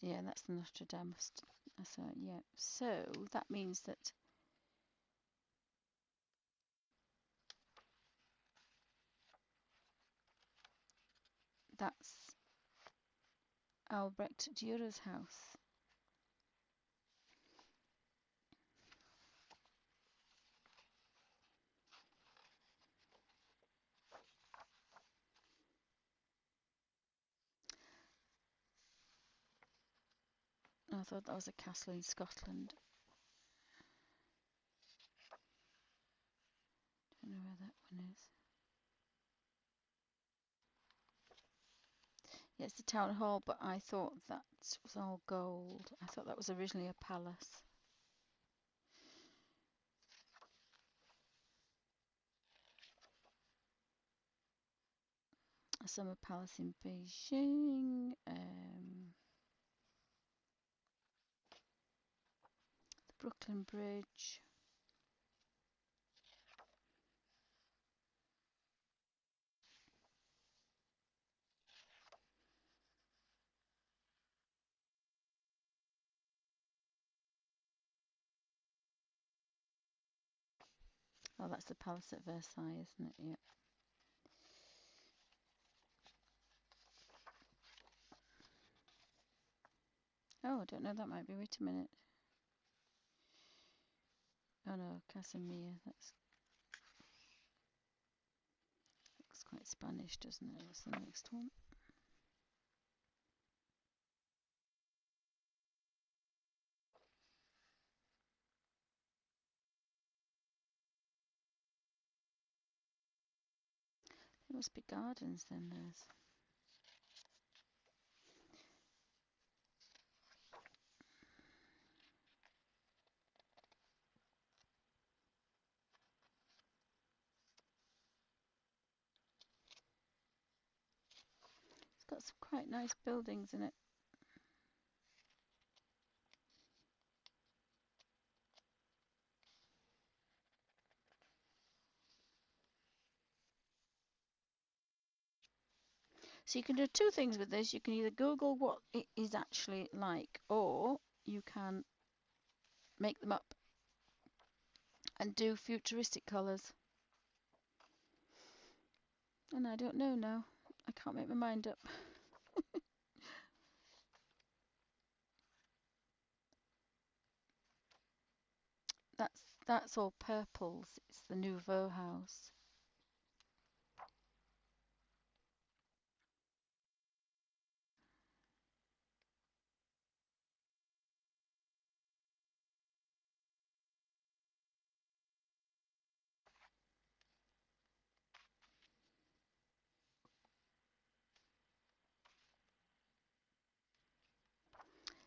Speaker 1: Yeah, that's the Notre Dame. So, yeah. So that means that that's Albrecht Dürer's house. I thought that was a castle in Scotland. Don't know where that one is. Yeah, it's the town hall, but I thought that was all gold. I thought that was originally a palace. A summer palace in Beijing. The Brooklyn Bridge. Oh, that's the palace at Versailles, isn't it? Yeah. Oh, I don't know. That might be. Wait a minute. Oh no, Casimir. That's looks quite Spanish, doesn't it? What's the next one? There must be gardens then. There's. It's got some quite nice buildings in it. So you can do two things with this. You can either Google what it is actually like, or you can make them up and do futuristic colours. And I don't know now. I can't make my mind up. That's all purples. It's the Nouveau house.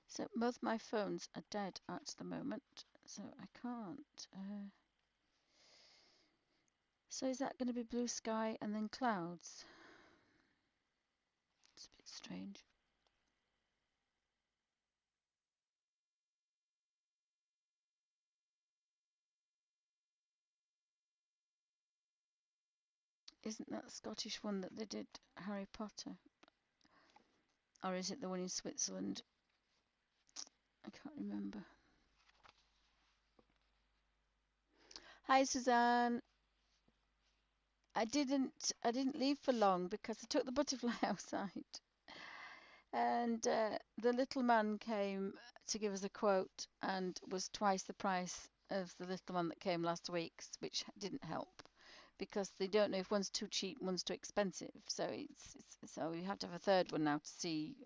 Speaker 1: So both my phones are dead at the moment, so I can't. So is that going to be blue sky and then clouds? It's a bit strange. Isn't that the Scottish one that they did Harry Potter? Or is it the one in Switzerland? I can't remember. Hi Suzanne. I didn't leave for long because I took the butterfly outside. And the little man came to give us a quote and was twice the price of the little one that came last week, which didn't help because they don't know if one's too cheap, one's too expensive. So so you have to have a third one now to see.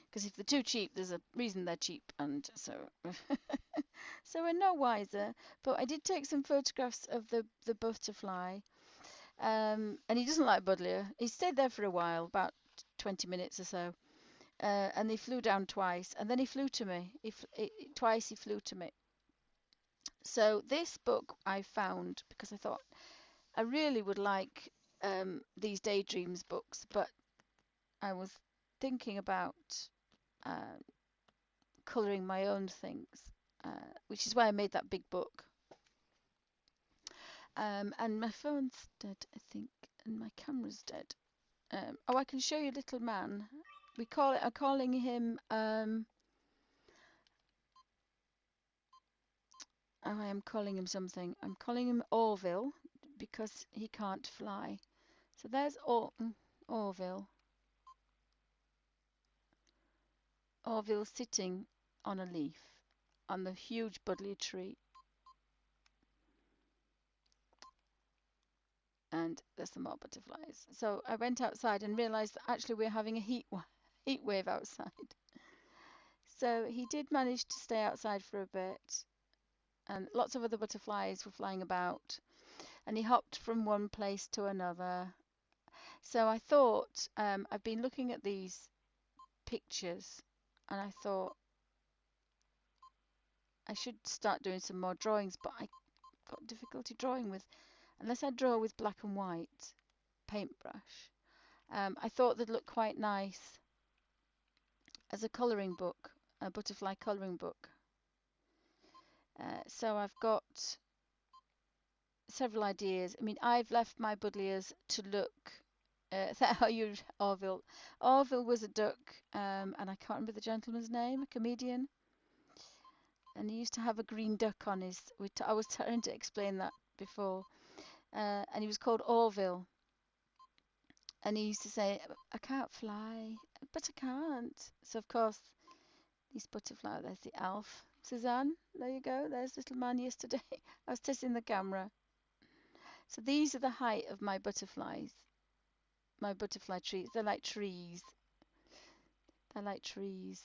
Speaker 1: Because if they're too cheap, there's a reason they're cheap, and so so we're no wiser. But I did take some photographs of the butterfly, and he doesn't like buddleia. He stayed there for a while, about 20 minutes or so. And he flew down twice, and then he flew to me. Twice he flew to me. So this book I found because I thought I really would like these daydreams books, but I was thinking about uh, colouring my own things, which is why I made that big book. And my phone's dead, I think, and my camera's dead. Oh, I can show you Little Man. I'm calling him. Oh, I am calling him something. I'm calling him Orville because he can't fly. So there's Orville. Orville sitting on a leaf on the huge buddleia tree. And there's some more butterflies. So I went outside and realized that actually we're having a heat wave outside. So he did manage to stay outside for a bit, and lots of other butterflies were flying about, and he hopped from one place to another. So I thought, I've been looking at these pictures, and I thought I should start doing some more drawings, but I got difficulty drawing with, unless I draw with black and white paintbrush. I thought they'd look quite nice as a colouring book, a butterfly colouring book. So I've got several ideas. I mean, I've left my buddleias to look. How you Orville? Orville was a duck, and I can't remember the gentleman's name, a comedian, and he used to have a green duck on his. I was trying to explain that before, and he was called Orville, and he used to say, "I can't fly, but I can't." So of course, these butterfly. There's the elf, Suzanne. There you go. There's little man yesterday. I was testing the camera. So these are the height of my butterflies. My butterfly trees. They're like trees. They're like trees.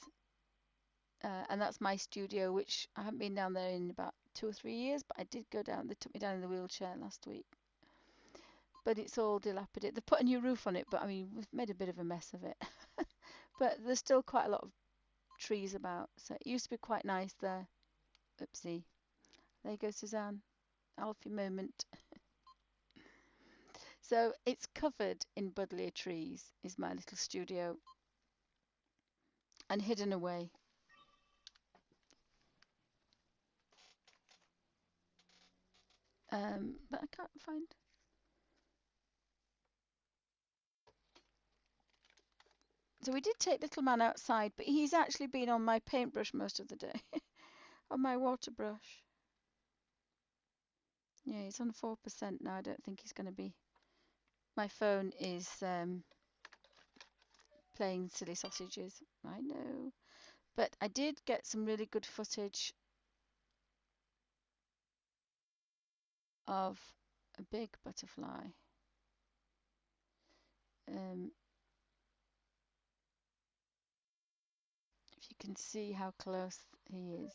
Speaker 1: And that's my studio, which I haven't been down there in about 2 or 3 years, but I did go down. They took me down in the wheelchair last week. But it's all dilapidated. They put a new roof on it, but I mean, we've made a bit of a mess of it. But there's still quite a lot of trees about. So it used to be quite nice there. Oopsie. There you go, Suzanne. Alfie moment. So it's covered in buddleia trees, is my little studio, and hidden away. But I can't find. So we did take Little Man outside, but he's actually been on my paintbrush most of the day, on my water brush. Yeah, he's on 4% now. I don't think he's going to be. My phone is playing silly sausages. I know. But I did get some really good footage of a big butterfly. If you can see how close he is.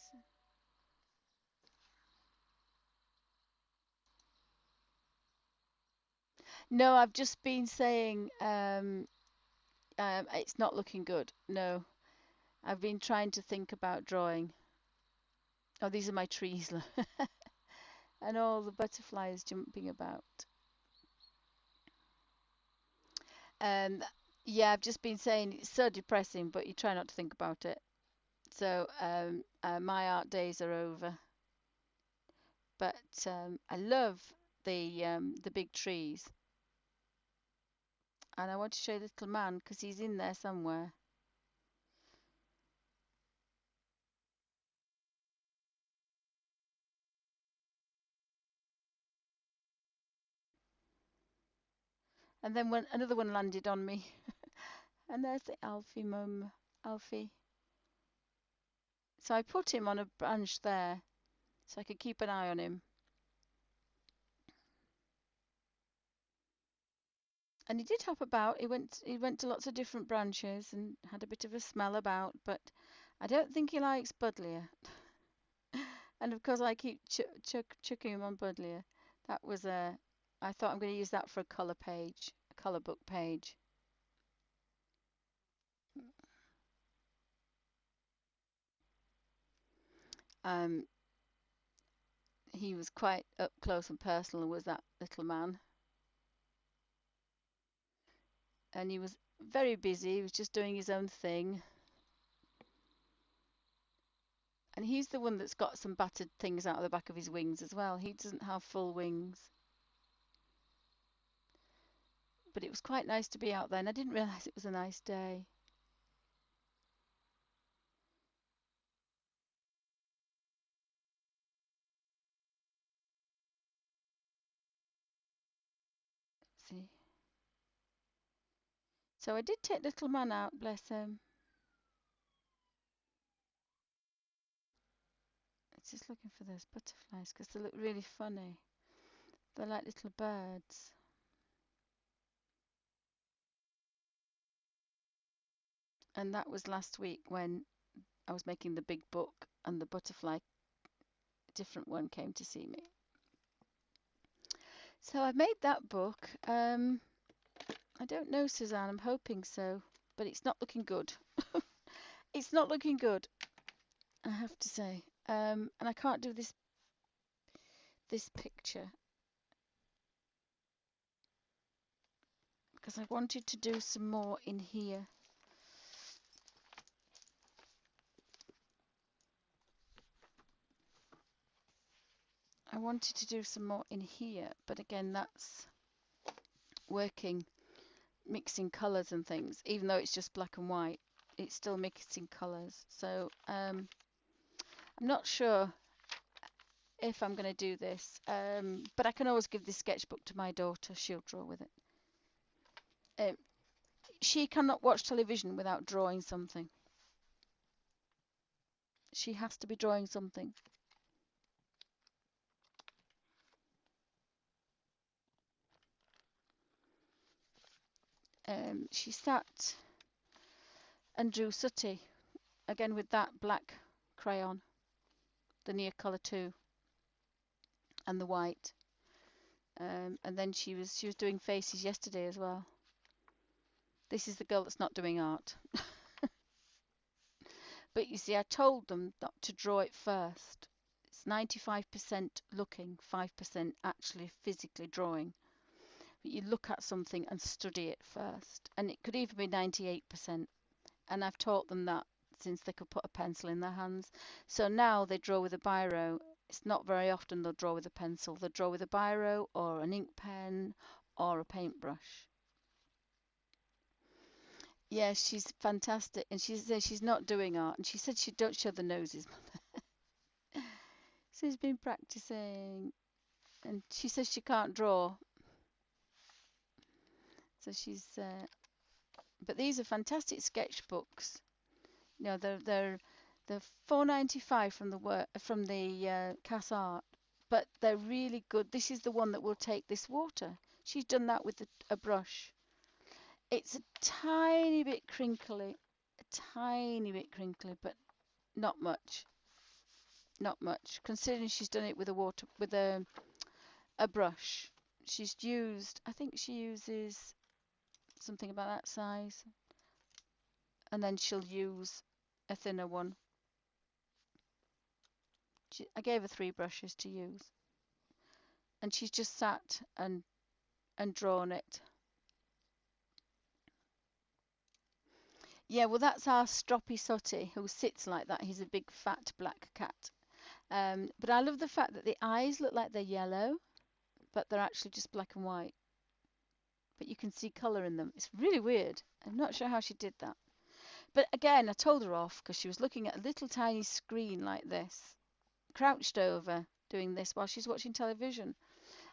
Speaker 1: No, I've just been saying it's not looking good. No, I've been trying to think about drawing. Oh, these are my trees. And all the butterflies jumping about. Yeah, I've just been saying it's so depressing, but you try not to think about it. So my art days are over. But I love the big trees. And I want to show you the little man because he's in there somewhere. And then when another one landed on me. And there's the Alfie mum, Alfie. So I put him on a branch there so I could keep an eye on him. And he did hop about. He went to lots of different branches and had a bit of a smell about, but I don't think he likes buddleia. And of course I keep chucking him on buddleia. That was I thought I'm going to use that for a colour page, a colour book page. He was quite up close and personal, was that little man. And he was very busy. He was just doing his own thing. And he's the one that's got some battered things out of the back of his wings as well. He doesn't have full wings. But it was quite nice to be out there, and I didn't realise it was a nice day. See? So I did take little man out, bless him. It's just looking for those butterflies because they look really funny. They're like little birds. And that was last week when I was making the big book and the butterfly, different one, came to see me. So I made that book. I don't know, Suzanne. I'm hoping so, but it's not looking good. It's not looking good, I have to say. And I can't do this picture because I wanted to do some more in here. I wanted to do some more in here, but again, that's working, mixing colours and things. Even though it's just black and white, it's still mixing colours. So I'm not sure if I'm going to do this, but I can always give this sketchbook to my daughter. She'll draw with it. She cannot watch television without drawing something. She has to be drawing something. She sat and drew Sooty, again with that black crayon, the near colour 2, and the white. And then she was doing faces yesterday as well. This is the girl that's not doing art. But you see, I told them not to draw it first. It's 95% looking, 5% actually physically drawing. But you look at something and study it first. And it could even be 98%. And I've taught them that since they could put a pencil in their hands. So now they draw with a biro. It's not very often they'll draw with a pencil. They'll draw with a biro or an ink pen or a paintbrush. Yeah, she's fantastic. And she says she's not doing art. And she said she don't show the noses. She's been practicing. And she says she can't draw. So she's... but these are fantastic sketchbooks. You know, they're $4.95 from the Cass Art, but they're really good. This is the one that will take this water. She's done that with a brush. It's a tiny bit crinkly, but not much. Not much, considering she's done it with a brush. She's used, I think she uses something about that size, and then she'll use a thinner one. I gave her 3 brushes to use, and she's just sat and drawn it. Yeah, well, that's our Stroppy Sooty, who sits like that. He's a big fat black cat. But I love the fact that the eyes look like they're yellow, but they're actually just black and white. But you can see colour in them. It's really weird. I'm not sure how she did that. But again, I told her off because she was looking at a little tiny screen like this, crouched over, doing this while she's watching television.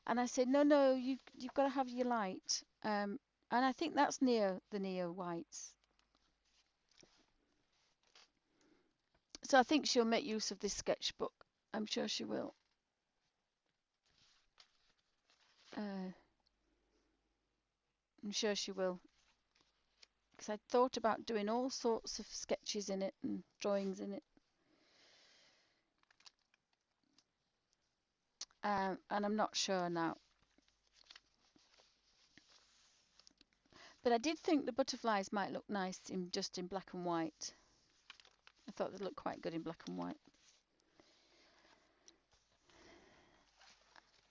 Speaker 1: And I said, no, you've got to have your light. And I think that's the near whites. So I think she'll make use of this sketchbook. I'm sure she will. I'm sure she will. Because I thought about doing all sorts of sketches in it and drawings in it. And I'm not sure now. But I did think the butterflies might look nice just in black and white. I thought they'd look quite good in black and white.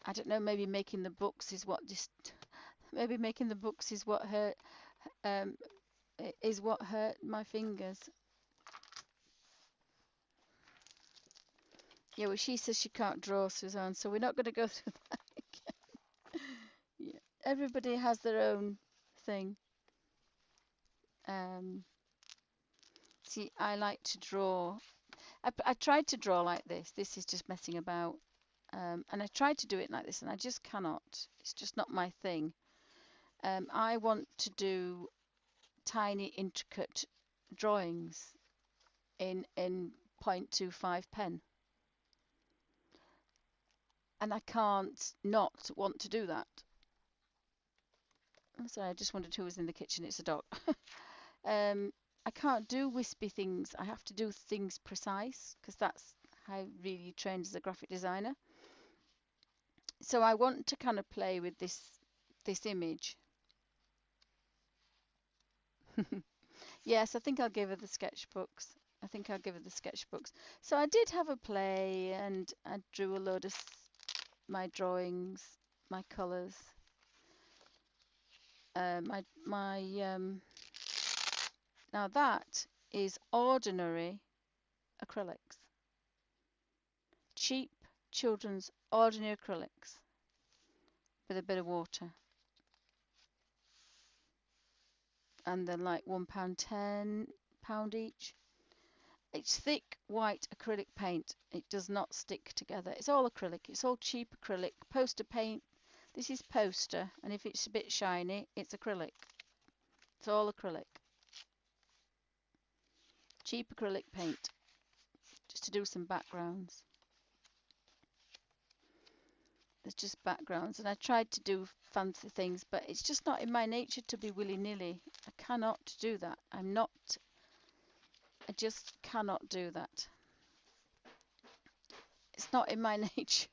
Speaker 1: I don't know, maybe making the books is what hurt what hurt my fingers. Yeah, well, she says she can't draw, Suzanne, so we're not going to go through that again. Yeah, everybody has their own thing. See, I like to draw. I tried to draw like this. This is just messing about. And I tried to do it like this, and I just cannot. It's just not my thing. I want to do tiny, intricate drawings in 0.25 pen. And I can't not want to do that. I'm sorry, I just wondered who was in the kitchen. It's a dog. I can't do wispy things. I have to do things precise because that's how I really trained as a graphic designer. So I want to kind of play with this image. Yes, I think I'll give her the sketchbooks. So I did have a play, and I drew a load of my drawings, my colours. Now that is ordinary acrylics. Cheap children's ordinary acrylics with a bit of water. And they're like £1.10 each. It's thick white acrylic paint. It does not stick together. It's all acrylic. It's all cheap acrylic. Poster paint. This is poster, and if it's a bit shiny, it's acrylic. It's all acrylic. Cheap acrylic paint. Just to do some backgrounds. There's just backgrounds, and I tried to do fancy things, but it's just not in my nature to be willy-nilly. I cannot do that. I just cannot do that. It's not in my nature.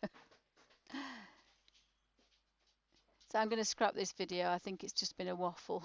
Speaker 1: So I'm going to scrap this video. I think it's just been a waffle.